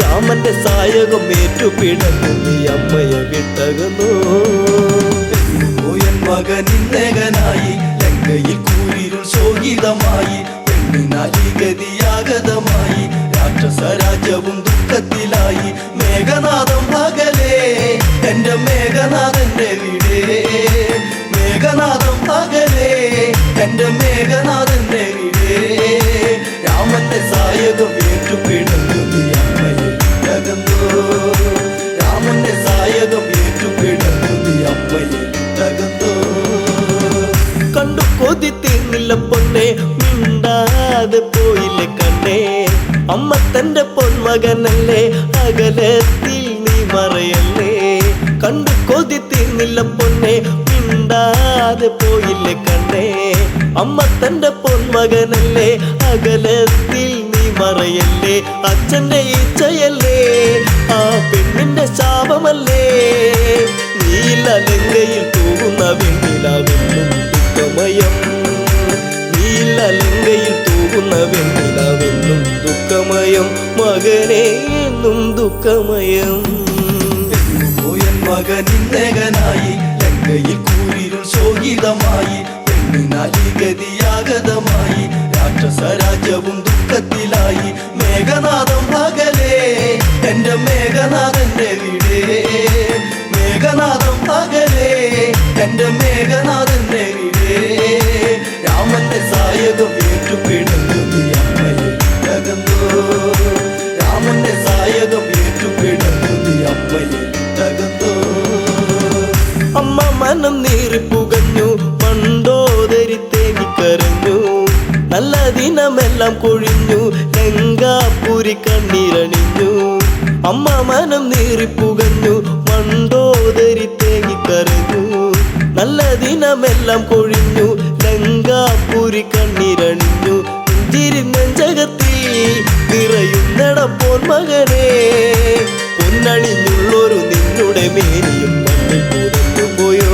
രാമന്റെ സായകം ഏറ്റുപിടന്നു നീ അമ്മയെ വിട്ടകന്നു. മകനിന്നേകനായി ലങ്കയിൽ കൂരിരുൾ ശോകിതമായി, പെണ്ണിനാലിഗതിയാഗതമായി, രാക്ഷസരാജ്യവും ദുഃഖത്തിലായി. മേഘനാഥം അകലേ എന്റെ മേഘനാഥന്റെ വീടേ, മേഘനാഥം അകലേ എന്റെ മേഘനാഥന്റെ വീടേ. രാമന്റെ സായകം ഏറ്റുപിടന്നു നീ അമ്മയെ വിട്ടകന്നു, രാമന്റെ സായകം ഏറ്റുപിടന്നു നീ അമ്മയെ വിട്ടകന്നു. കണ്ടു കൊതി തീർന്നില്ല പൊന്നെ, മിണ്ടാതെ പോയില്ലേ കണ്ണേ, അമ്മ തന്റെ പൊന്മകനല്ലേ, അകലത്തിൽ നീ മറയല്ലേ. കണ്ടു കൊതി തീർന്നില്ല പൊന്നെ, മിണ്ടാതെ പോയില്ലേ കണ്ണേ, അമ്മ തന്റെ പൊന്മകനല്ലേ, അകലത്തിൽ നീ മറയല്ലേ. അച്ഛന്റെ ഇച്ഛയല്ലേ, ആ പെണ്ണിന്റെ ശാപമല്ലേ, നീല ലങ്കയിൽ തൂകുന്ന വെണ്ണിലാവെന്നും ദുഃഖമയം, നീല ലങ്കയിൽ തൂകുന്ന വെണ്ണിലാവെന്നും ദുഃഖമയം, മകനെ എന്നും ദുഃഖമയം. മകനിന്നേകനായി ലങ്കയിൽ കൂരിരുൾ ശോകിതമായി, പെണ്ണിനാലിഗതിയാഗതമായി, രാക്ഷസരാജ്യവും ദുഃഖത്തിലായി. മേഘനാഥം അകലേ എന്റെ മേഘനാഥന്റെ വീടേ, മേഘനാഥം അകലേ എന്റെ മേഘനാഥന്റെ വീടേ. രാമന്റെ സായകം ഏറ്റുപിടന്നു നീ അമ്മയെ വിട്ടകന്നു, രാമന്റെ സായകം ഏറ്റുപിടന്നു നീ അമ്മയെ വിട്ടകന്നു. അമ്മ മനം നീറിപ്പുകഞ്ഞു, പണ്ടോദരി തേങ്ങിക്കരഞ്ഞു, നല്ല ദിനമെല്ലാം കൊഴിഞ്ഞു, ലങ്കാപുരി കണ്ണീരണിഞ്ഞു. അമ്മ മനം നീറിപ്പുകഞ്ഞു, നല്ല ദിനമെല്ലാം കൊഴിഞ്ഞു ലങ്കാപുരി കണ്ണീരണിഞ്ഞു നെഞ്ചകത്തിൽ നിറയുന്നടപ്പോൾ മകനെ പൊന്നണിഞ്ഞുള്ളൊരു നിന്നുടെ മേനിയും മണ്ണിൽ പുതഞ്ഞു പോയോ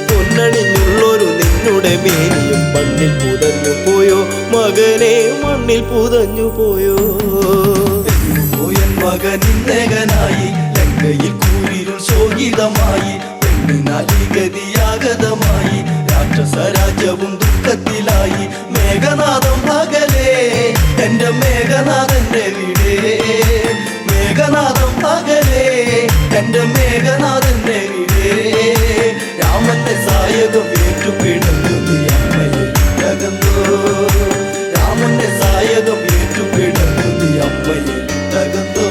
പൊന്നണിഞ്ഞുള്ളൊരു നിന്നുടെ മേനിയും മണ്ണിൽ പുതഞ്ഞു പോയോ മകനെ മണ്ണിൽ പുതഞ്ഞു പോയോ മകനിന്നകനായി ലങ്കയിൽ കൂരിരുൾ ശോകിതമായി പെണ്ണിനാലിഗതിയാഗതമായി രാക്ഷസ രാജ്യവും ദുഃഖത്തിലായി മേഘനാഥം പകലേ എന്റെ മേഘനാഥന്റെ വീടേ മേഘനാഥം പകലേ എന്റെ മേഘനാഥന്റെ വീടേ രാമന്റെ സായകം ഏറ്റുപിടന്നു അമ്മയെ തകർന്നോ രാമന്റെ സായകം ഏറ്റുപിടന്നു അമ്മയെ തകർന്നോ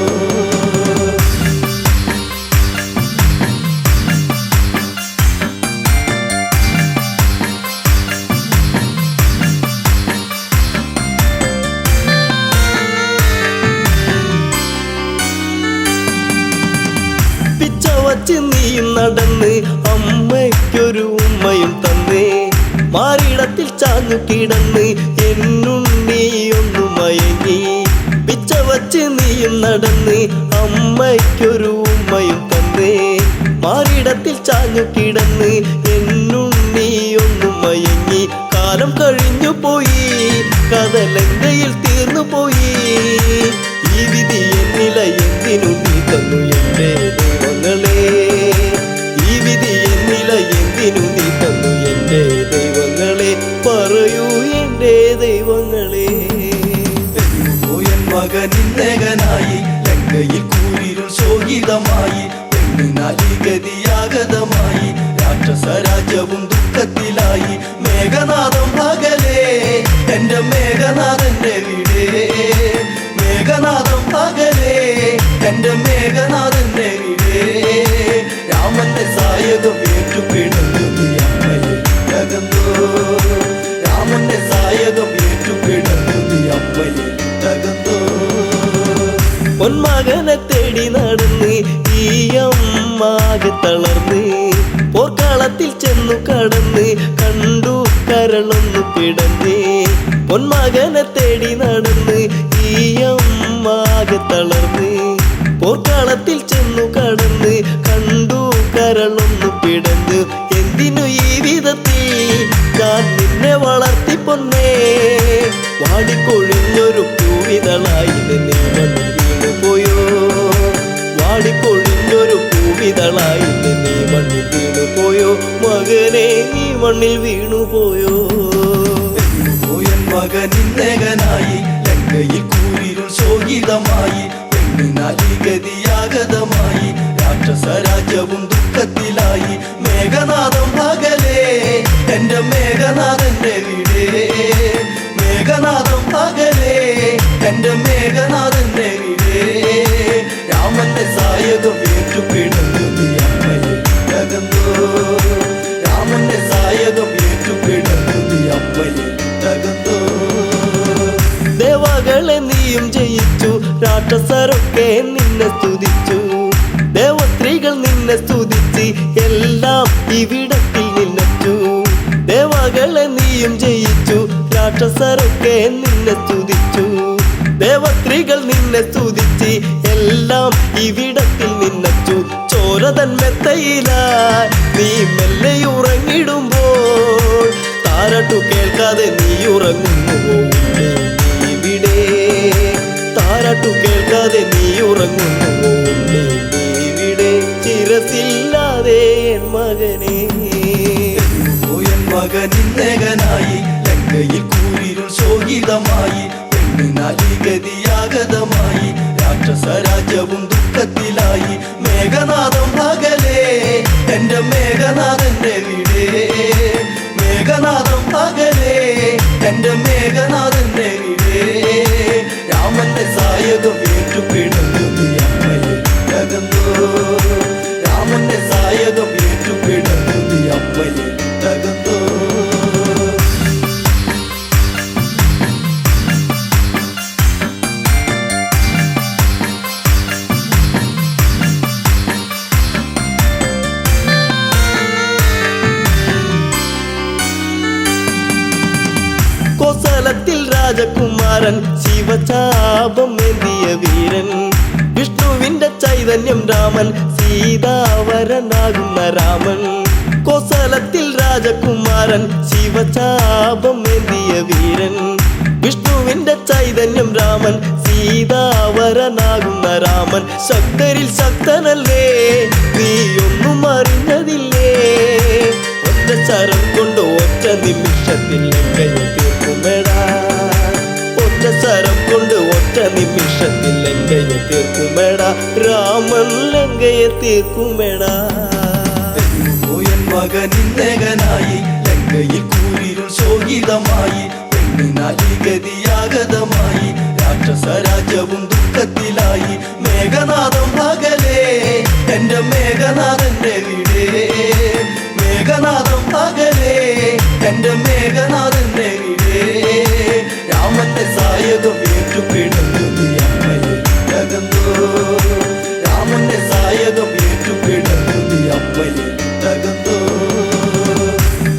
വച്ച് നീയും നടന്ന് അമ്മയ്ക്കൊരു ഉമ്മയും തന്നേ മാറിടത്തിൽ ചാഞ്ഞു കിടന്ന് എന്നുണ്ണിയൊന്നു മയങ്ങി പിച്ച വച്ച് നീയും നടന്ന് അമ്മയ്ക്കൊരു ഉമ്മയും തന്നേ മാറിടത്തിൽ ചാഞ്ഞു കിടന്ന് എന്നുണ്ണിയൊന്നു മയങ്ങി കാലം കഴിഞ്ഞു പോയി കഥലങ്കയിൽ തീർന്നു പോയി ഈ വിധി എന്നില എന്തിനു നീ തന്നു എന്റെ ദൈവങ്ങളെ ഈ വിധി എന്നില എന്തിനു നീ തന്നു എന്റെ ദൈവങ്ങളെ പറയൂ എന്റെ ദൈവങ്ങളെ മകനിന്നകനായി ലങ്കയിൽ കൂരിരുൾ ശോകിതമായി പെണ്ണിനാലിഗതിയാഗതമായി രാക്ഷസ രാജ്യവും ദുഃഖത്തിലായി മേഘനാഥം പകലേ എന്റെ മേഘനാഥന്റെ വീടേ മേഘനാഥം പകലേ എന്റെ മേഘനാഥന്റെ വീടേ രാമന്റെ സായകം ഏറ്റുപിടന്നു അമ്മയെ തകർന്നോ രാമന്റെ സായകം ഏറ്റുപിടന്നു അമ്മയെ തകർന്നോ പൊന്മകനെ തേടി നടന്ന് ഈ അമ്മാകെ തളർന്ന് പോർക്കളത്തിൽ ചെന്നു കടന്ന് കണ്ടു കരളൊന്നു പിടഞ്ഞ് പൊന്മകനെ തേടി നടന്ന് ഈ അമ്മാകെ തളർന്ന് പോർക്കളത്തിൽ ചെന്നു കടന്ന് കണ്ടു കരളൊന്നു പിടഞ്ഞ് എന്തിനു ഈ വിധത്തിൽ ഞാൻ നിന്നെ വളർത്തി പൊന്നേ വാടിക്കൊഴിഞ്ഞൊരു പൂവിതളായി നീ മണ്ണിൽ വീണു പോയോ വാടിക്കൊഴിഞ്ഞൊരു പൂവിതളായി നീ മണ്ണിൽ വീണു പോയോ മകനെ നീ മണ്ണിൽ വീണു പോയോ മകനിന്നകനായി ലങ്കയിൽ കൂരിരുൾ ശോകിതമായി പെണ്ണിനാലിഗതിയാഗതമായി രാക്ഷസ രാജ്യവും ദുഃഖത്തിലായി മേഘനാഥം പകലേ എന്റെ മേഘനാഥന്റെ വീടേ മേഘനാഥം പകലേ എന്റെ മേഘനാഥന്റെ വീടേ രാമന്റെ സായകം ഏറ്റുപിടന്നു അമ്മയെ തകർന്നോ രാമന്റെ സായകം ഏറ്റുപിടന്നു അമ്മയെ തകർന്നോ ദേവകളെ നീയും ജയിച്ചു രാക്ഷസരൊക്കെ നിന്നെ സ്തുതിച്ചു ദേവസ്ത്രീകൾ നിന്നെ സ്തുതിച്ച് എല്ലാം ഇവിടത്തിൽ നിന്നെച്ചു ദേവകളെ നീയും ജയിച്ചു രാക്ഷസരൊക്കെ നിന്നെ സ്തുതിച്ചു ദേവസ്ത്രീകൾ നിന്നെ സ്തുതിച്ച് എല്ലാം ഇവിടത്തിൽ നിന്നെച്ചു ചോരതൻ മെത്തയിലായി നീ മെല്ലെ ഉറങ്ങിടുമ്പോൾ താരട്ടു കേൾക്കാതെ നീ ഉറങ്ങുന്നു ഇവിടെ താരാട്ടു കേൾക്കാതെ നീ ഉറങ്ങുന്നു ഇവിടെ ചിരസില്ലാതെ എൻ മകനെ മകനിന്നകനായി ലങ്കയിൽ കൂരിരുൾ ശോകിതമായി പെണ്ണിനാലിഗതിയാഗതമായി രാക്ഷസ രാജ്യവും ദുഃഖത്തിലായി മേഘനാഥം പകലേ എന്റെ മേഘനാഥന്റെ വീടേ മേഘനാഥം പകലേ എന്റെ മേഘനാഥന്റെ വീടേ രാമന്റെ സായകം ഏറ്റുപിടന്നു അമ്മയെ തകർന്നോ രാമന്റെ സായകം ഏറ്റുപിടന്നു അമ്മയെ തകർന്നോ രാജകുമാരൻ ശിവചാപം ഏന്തിയ വീരൻ വിഷ്ണുവിന്റെ ചൈതന്യം രാമൻ സീതാവരനാകുന്ന രാമൻ കോസലത്തിൽ രാജകുമാരൻ ശിവചാപം ഏന്തിയ വീരൻ വിഷ്ണുവിന്റെ ചൈതന്യം രാമൻ സീതാവരനാകുന്ന രാമൻ ശക്തരിൽ ശക്തനല്ലേ നീയൊന്നും അറിഞ്ഞതില്ലേ ഒറ്റ ശരം കൊണ്ട് ഒറ്റ നിമിഷത്തിൽ ലങ്കയെ തീർക്കുമെടാ ഒറ്റ ശരം കൊണ്ട് ഒറ്റ നിമിഷത്തിൽ ലങ്കയെ തീർക്കുമെടാ രാമൻ ലങ്കയെ തീർക്കുമെടാ എൻ മകനിന്നേകനായി ലങ്കയിൽ കൂരിരുൾ ശോകിതമായി ഗതിയാഗതമായി രാക്ഷസ രാജ്യവും ദുഃഖത്തിലായി മേഘനാഥം പകലേ എന്റെ മേഘനാഥന്റെ വീടേ മേഘനാഥം പകലേ എന്റെ മേഘനാഥന്റെ വീടേ രാമന്റെ സായകം ഏറ്റുപിടുന്നു അമ്മയെ തകർന്നോ രാമന്റെ സായകം ഏറ്റുപിടുന്നു അമ്മയെ തകർന്നോ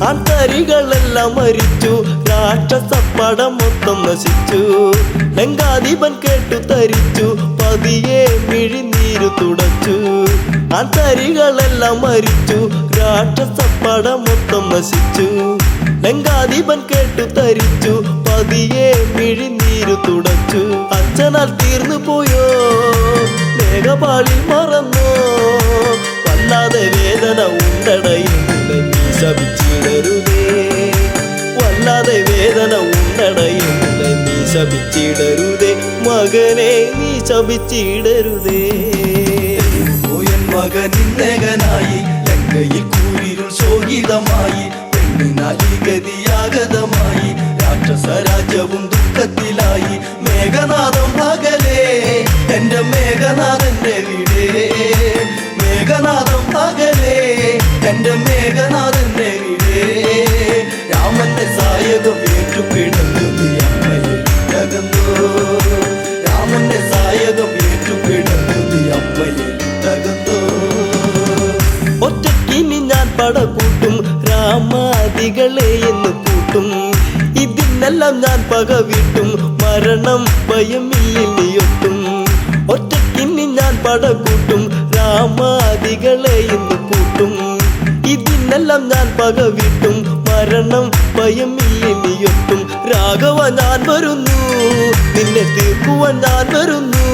അന്തരികളെല്ലാം മരിച്ചു രാക്ഷസപ്പടം മൊത്തം നശിച്ചു ലങ്കാധിപൻ കേട്ടു തരിച്ചു പതിയെ മിഴിനീരു തുടച്ചു അന്തരികളെല്ലാം മരിച്ചു രാക്ഷസപ്പടം മൊത്തം നശിച്ചു ലങ്കാധിപൻ കേട്ടു തരിച്ചു പതിയെ മിഴിനീരു തുടച്ചു അച്ഛനാൽ തീർന്നു പോയോ മേഘപാളിൽ മറന്നോ വല്ലാതെ വേദന ഉണ്ടടയില്ല നീ ശപിച്ചിടരുതേ വല്ലാതെ വേദന ഉണ്ടടയില്ല നീ ശപിച്ചിടരുതേ മകനെ നീ ശപിച്ചിടരുതേ എൻ മകനിന്നേകനായി ലങ്കയിൽ കൂരിരുൾ ശോകിതമായി ഗതിയാഗതമായി രാക്ഷസ രാജ്യവും ദുഃഖത്തിലായി മേഘനാഥം പകലേ എന്റെ മേഘനാഥന്റെ വീടേ മേഘനാഥം പകലേ എന്റെ മേഘനാഥന്റെ വീടേ രാമന്റെ സായകം ഏറ്റുപിടുന്നു അമ്മയെ തകർന്നോ രാമന്റെ സായകം ഏറ്റുപിടുന്നു അമ്മയെ തകർന്നോ ഒറ്റക്കിനി ഞാൻ പടകൂട്ടും രാമാദികളെ എന്ന് കൂട്ടും ഇതിനെല്ലാം ഞാൻ പകവിട്ടും മരണം ഭയമില്ലിയൊട്ടും ഒറ്റക്കിനി ഞാൻ പടകൂട്ടും രാമാദികളെ എന്ന് കൂട്ടും ഇതിനെല്ലാം ഞാൻ പകവിട്ടും മരണം ഭയമില്ലിയൊട്ടും രാഘവ ഞാൻ വരുന്നു നിന്നെ തീർക്കുവാൻ ഞാൻ വരുന്നു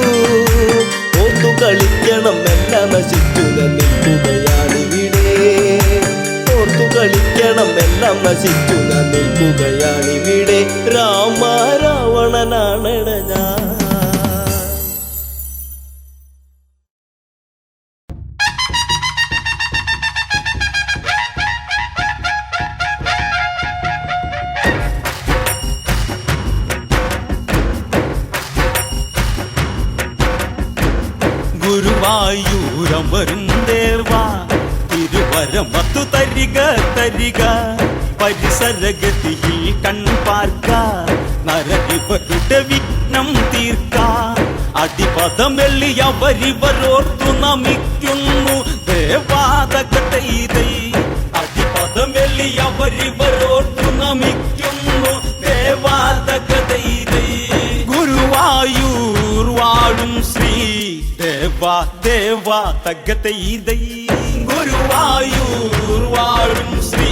ഓർത്തു കളിക്കണം എല്ലാം നശിച്ചു നിൽക്കുകയാണിവിടെ ഓർത്തു കളിക്കണം എല്ലാം നശിച്ചു നിൽക്കുകയാണിവിടെ രാമ രാവണനാണെട ഞാൻ ഗുരുവായൂരമരും ദേവാ തിരുവരമത്തു തരിക തരിക പരിസരഗതിയിൽ കൺപാർക്ക നരരിവരുടെ വിഘ്നം തീർക്ക അടിപദം വെള്ളിയവരിവരോർത്തു നമിക്കുന്നു ദേവാതകതൈതൈ അടിപദം വെള്ളിയവരിവരോർത്തു നമിക്കുന്നു ദേവാതകതൈതൈ ഗുരുവായൂർ വാഴും ശ്രീ ദേവാ ദേവാ തകതൈതൈ ഗുരുവായൂർ വാഴും ശ്രീ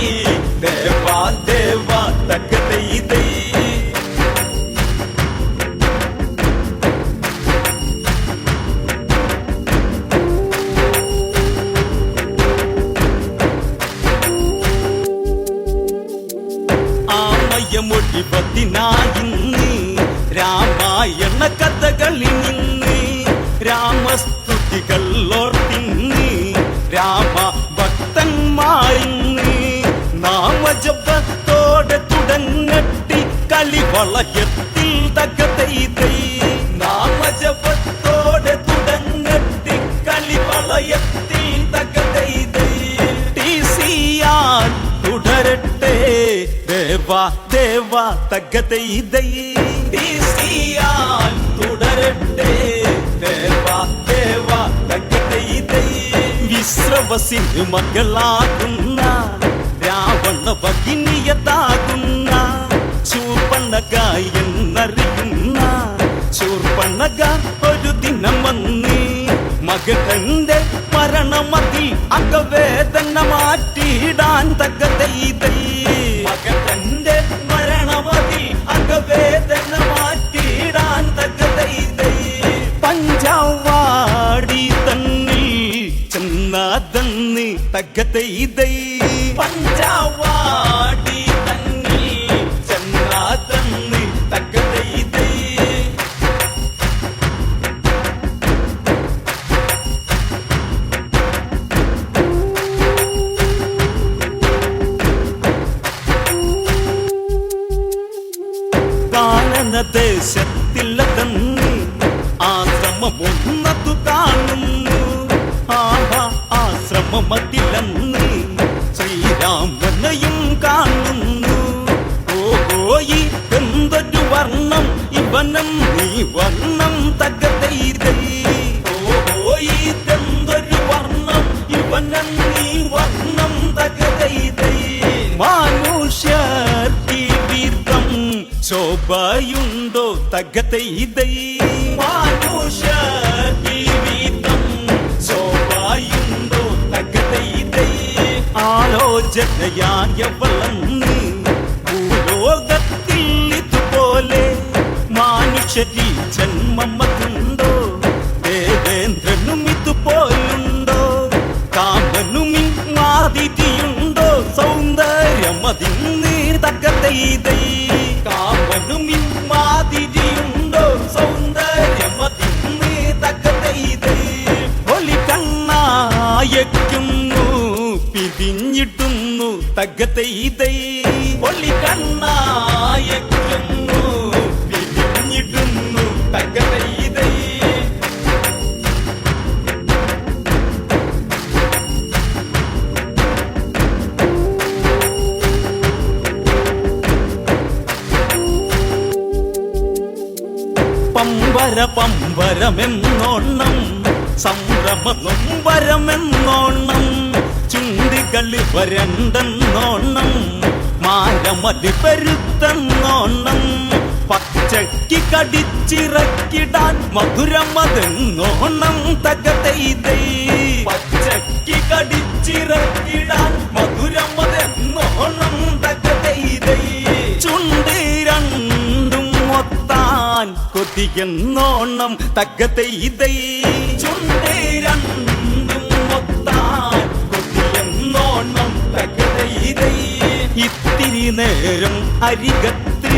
ദേവാ ദേവാ തകതൈതൈ ആമയമൊഴിപത്തിനായിന്ന് രാമായണ കഥകളിൽ നിന്ന് രാമസ്തുതികൾ ഓർത്തിന്ന് രാമ ഭക്തന്മാരിന്ന് നാമജപത്തോടെ തുടങ്ങട്ടി കളിവളയത്തിൽ തകതൈതൈ നാമജപത്തോടെ തുടങ്ങട്ടി കളിവളയത്തിൽ തകതൈതൈ ടിസിയാൻ തുടരട്ടെ ദേവാ ദേവാ തകതൈതൈ ടിസിയാൻ തുടരട്ടെ ദേവാ ദേവാ തകതൈതൈ വിശ്രവസിന് മകളാകുന്ന രാവണ ഭഗിനിയതാകുന്ന ശൂർപ്പണഖ എന്ന മകന്റെ മരണമതിൽ അകവേദന മാറ്റിയിടാൻ തകതൈതൈ മകന്റെ മരണമതിൽ അകവേദന മാറ്റിയിടാൻ തകതൈതൈ പഞ്ചവാടി തന്നിൽ ചെന്നാതന്നി തകതൈതൈ പഞ്ചവാടി തന്നിൽ ചെന്നാതന്നി തകതൈതൈ ദേശത്തില്ലതന്നി ആശ്രമമൊന്നതു കാണുന്നു ആഹാ ആശ്രമമതിലന്നി ശ്രീരാമനെയും കാണുന്നു ഓയി എന്തൊരു വർണ്ണം ഇവനം നീ വർണ്ണം തകതൈതൈ ഓയി എന്തൊരു വർണ്ണം ഇവനം നീ വർണ്ണം തകതൈതൈ മനുഷ്യർക്കി വീർത്തം ശോഭയുണ്ടോ തകതൈതൈ മനുഷ്യർക്കി വീർത്തം ശോഭയുണ്ടോ തകതൈതൈ ആലോചനയായവളന്ന് ഭൂലോകത്തിൽ ഇതുപോലെ മനുഷ്യരിൽ ജന്മമതുണ്ടോ ദേവേന്ദ്രനും ഇതുപോലുണ്ടോ കാമനും മാതിരിയുണ്ടോ സൗന്ദര്യമതിന്ന് തകതൈതൈ കാമനും മാതിരിയുണ്ടോ സൗന്ദര്യമതിന്ന് തകതൈതൈ ഒലി കണ്ണായക്കുന്നു പിരിഞ്ഞിടുന്നു തകതൈതൈ ഒലി കണ്ണായക്കുന്നു പിരിഞ്ഞിടുന്നു തകതൈതൈ പമ്പരമെന്നോണം സംഭ്രമനൊമ്പരമെന്നോണം ചുണ്ടികളി വരണ്ടെന്നോണം മാരമതി പെരുത്തെന്നോണം പച്ചയ്ക്ക് കടിച്ചിറക്കിടാൻ മധുരമതെന്നോണം തകതൈതൈ പച്ചയ്ക്ക് കടിച്ചിറക്കിടാൻ മധുരമതെന്നോണം തകതൈതൈ ചുണ്ടി രണ്ടും ഒത്താൻ കൊതിയെന്നോണം തകതൈതൈ ചുണ്ടി രണ്ടും ഒത്താൻ കൊതിയെന്നോണം തകതൈതൈ ഇത്തിരി നേരം അരികത്ത്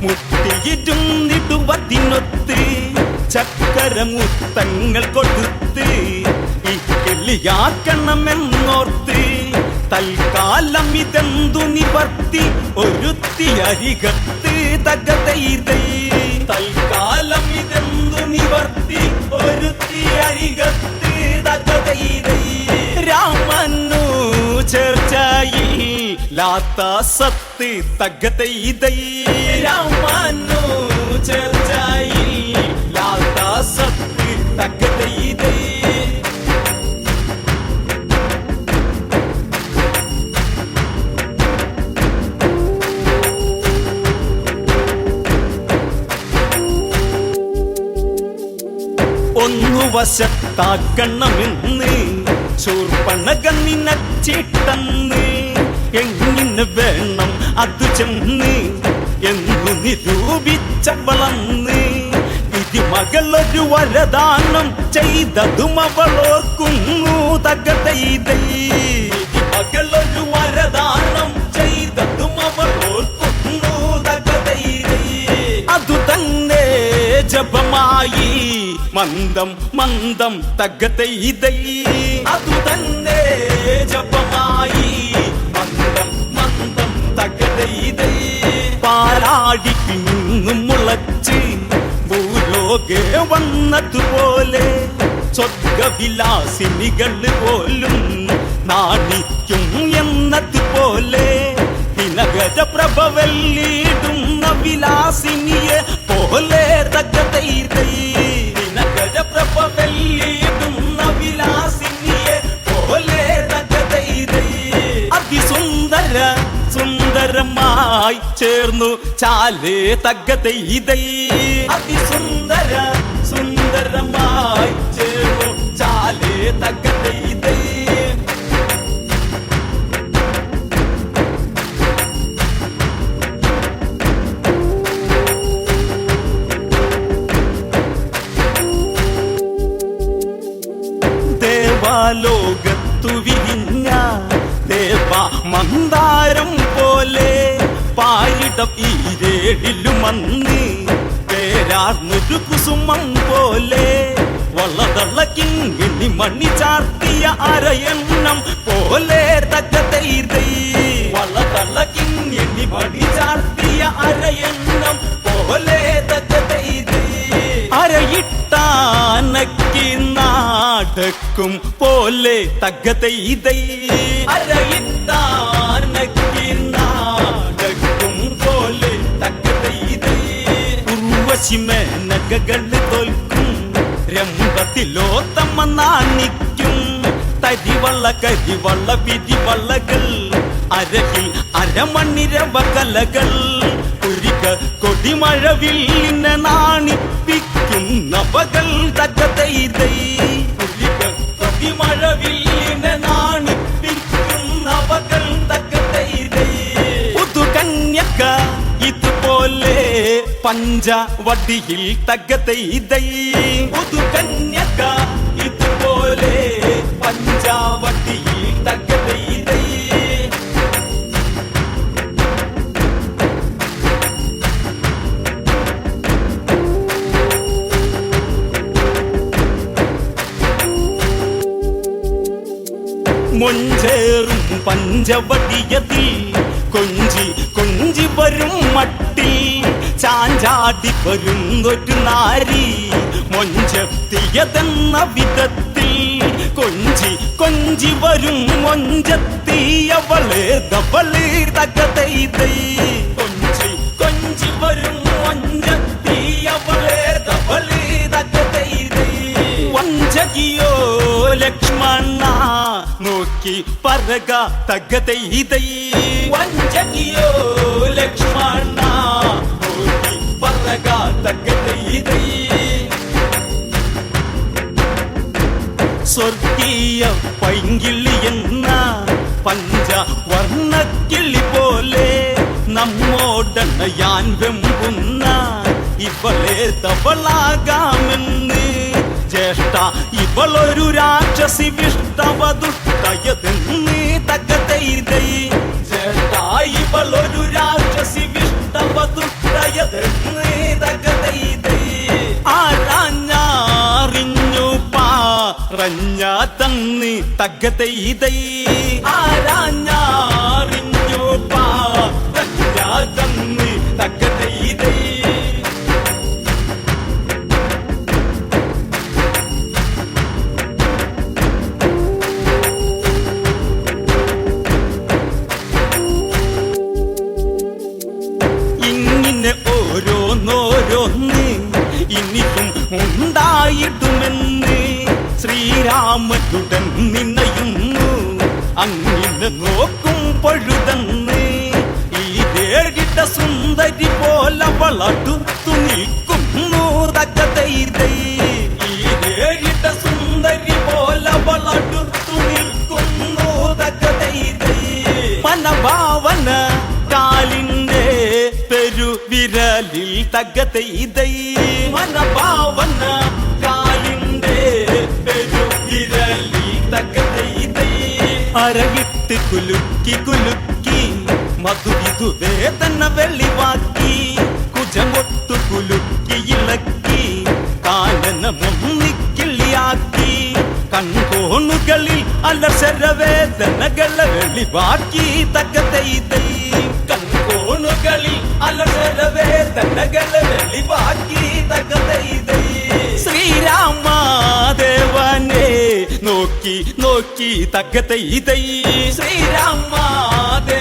മുട്ടിയിരുന്നിടുവതിനൊത്ത് ചക്കരമുത്തങ്ങൾ കൊടുത്ത് ഈ കിളിയാക്കണമെന്നോർത്ത് തൽക്കാലം ഇതെന്തു നിവർത്തി ഒരുത്തി അരികത്ത് തകതൈതൈ തൽക്കാലം ഇതെന്തു നിവർത്തി ഒരുത്തി അരികത്ത് തകതൈതൈ രാമനു ചർച്ചയിൽ ലാത്ത സത്ത് തകതൈതൈ രാമനു ചർച്ചയിൽ ലാത്ത സത്ത് തകതൈതൈ ഒന്നു വശത്താക്കണമെന്ന് ശൂർപ്പണഖൻ നിനച്ചിട്ടെന്ന് എങ്ങനെ വേണം അത് ചെന്ന് എന്നു നിരൂപിച്ചവളന്ന് ഇതി മകളൊരു വരദാനം ചെയ്തതും അവളോർക്കുന്നു തകതൈതൈ ഇതി മകളൊരു വരദാനം ചെയ്തതും അവളോർക്കുന്നു തകതൈതൈ അതു തന്നെ ജപമായി മന്ദം മന്ദം തകതൈതൈ അതു തന്നെ ജപമായി മന്ദം മന്ദം തകതൈതൈ പാലാടിക്ക് നിന്നും മുളച്ച് ഭൂലോകെ വന്നതുപോലെ സ്വർഗവിലാസിനികൾ പോലും നാണിക്കും എന്നതുപോലെ ദിനകര പ്രഭവല്ലിടുന്ന വിലാസിനിയെ പോലെ തകതൈതൈ ദിനകര പ്രഭവല്ലിടുന്ന വിലാസിനിയെ പോലെ തകതൈതൈ അതിസുന്ദര സുന്ദരമായി ചേർന്നു ചാലേ തകതൈതൈ അതിസുന്ദര സുന്ദരമായി ചേർന്നു തകതൈ തൈ ദേവാലോകത്തു വിരിഞ്ഞ ദേവ മന്ദാരം പോലെ പാരിടം ഈരേഴിലുമന്ന് പേരാർന്നൊരു കുസുമം പോലെ വളതളക്കിങ്ങിനി മണി ചാർത്തിയ അരയണ്ണം പോലെ തകതൈ തൈ വളതളക്കിങ്ങിനി മണി ചാർത്തിയ അരയണ്ണം പോലെ തകതൈ തൈ അരയിട്ടാനക്കി നാടക്കും പോലെ തകതൈ തൈ അരയിട്ടാനക്കി നാടക്കും പോലെ തകതൈ തൈ ഉർവശിമേനകകൾ തോൽക്കും രംഗത്തിലോത്തമ്മ നാണിക്കും തരിവള്ള കരിവള്ള പിരിവള്ളകൾ അരകിൽ അരമണിരവ കലകൾ കുരിക കൊടിമഴവില്ലിനെ നാണിപ്പിക്കുന്നവകൾ തകതൈ തൈ കുരിക കൊടിമഴവില്ലിനെ നാണിപ്പിക്കുന്നവകൾ തകതൈ തൈ പുതുകന്യക ഇതുപോലെ പഞ്ചവടിയിൽ തകതൈ തൈ പുതുകന്യക ഇതുപോലെ പഞ്ചവടിയിൽ തകതൈ തൈ മൊഞ്ചേറും പഞ്ചവടിയതിൽ കൊഞ്ചി കൊഞ്ചി വരും മട്ടിൽ ചാഞ്ചാടി വരുന്നൊരു നാരി മൊഞ്ചെത്തിയതെന്ന വിധത്തിൽ കൊഞ്ചി കൊഞ്ചി വരും മൊഞ്ചെത്തിയവളെ ദവളെ തകതൈ തൈ കൊഞ്ചി കൊഞ്ചി വരും മൊഞ്ചെത്തിയവളെ ദവളെ തകതൈ തൈ വഞ്ചകിയോ ലക്ഷ്മണ നോക്കി പറക തകതൈ തൈ വഞ്ചകിയോ ലക്ഷ്മണ നോക്കി പറക തകതൈ തൈ സ്വർഗീയ പൈങ്കിളി എന്ന പഞ്ചവർണ്ണക്കിളി പോലെ നമ്മോടണയാൻ വെമ്പുന്ന ഇവളെ തവളാകാമെന്ന് ജ്യേഷ്ഠ ഇവളൊരു രാക്ഷസി വിഷ്ടവതുഷ്ടയതെന്ന് തകതൈ തൈ ജ്യേഷ്ഠ ഇവളൊരു രാക്ഷസി വിഷ്ടവതുഷ്ടയതെന്ന് തകതൈ തൈ ആരാഞ്ഞറിഞ്ഞു പറഞ്ഞ തന്ന് തകതൈ തൈ ആരാഞ്ഞറിഞ്ഞു പറഞ്ഞ തന്ന് തകതൈ തൈ ഓരോന്നോരോന്ന് ഇനിയും ഉണ്ടായിടുമെന്ന് ശ്രീരാമനുടൻ നിന്നയുന്നു അങ്ങനെ നോക്കും പൊഴുതെന്ന് ഈ േഴിട്ട സുന്ദരി പോലെ വളടുത്തു നിൽക്കുന്നു തകതൈ തൈ ഈ േഴിട്ട സുന്ദരി പോലെ വളടുത്തു നിൽക്കുന്നു തകതൈ തൈ മനഭാവന കാലിന്റെ പെരുവിരലിൽ തകതൈ തൈ മനഭാവന കാലിന്റെ പെരുവിരലിൽ തകതൈ തൈ അരകിട്ട് കുലുക്കി കുലുക്കി മധുവിധു വേദന വെളിവാക്കി കുജമൊട്ടു കുലുക്കി ഇളക്കി കാനന മുന്നിക്കിള്ളിയാക്കി കൺകോണുകളിൽ അലസരവേദനകളെ വെളിവാക്കി തകതൈ തൈ കൺകോണുകളിൽ അലസരവേദനകളെ വെളിവാക്കി തകതൈ തൈ ശ്രീരാമദേവനെ നോക്കി നോക്കി തകതൈ തൈ ശ്രീരാമദേവനെ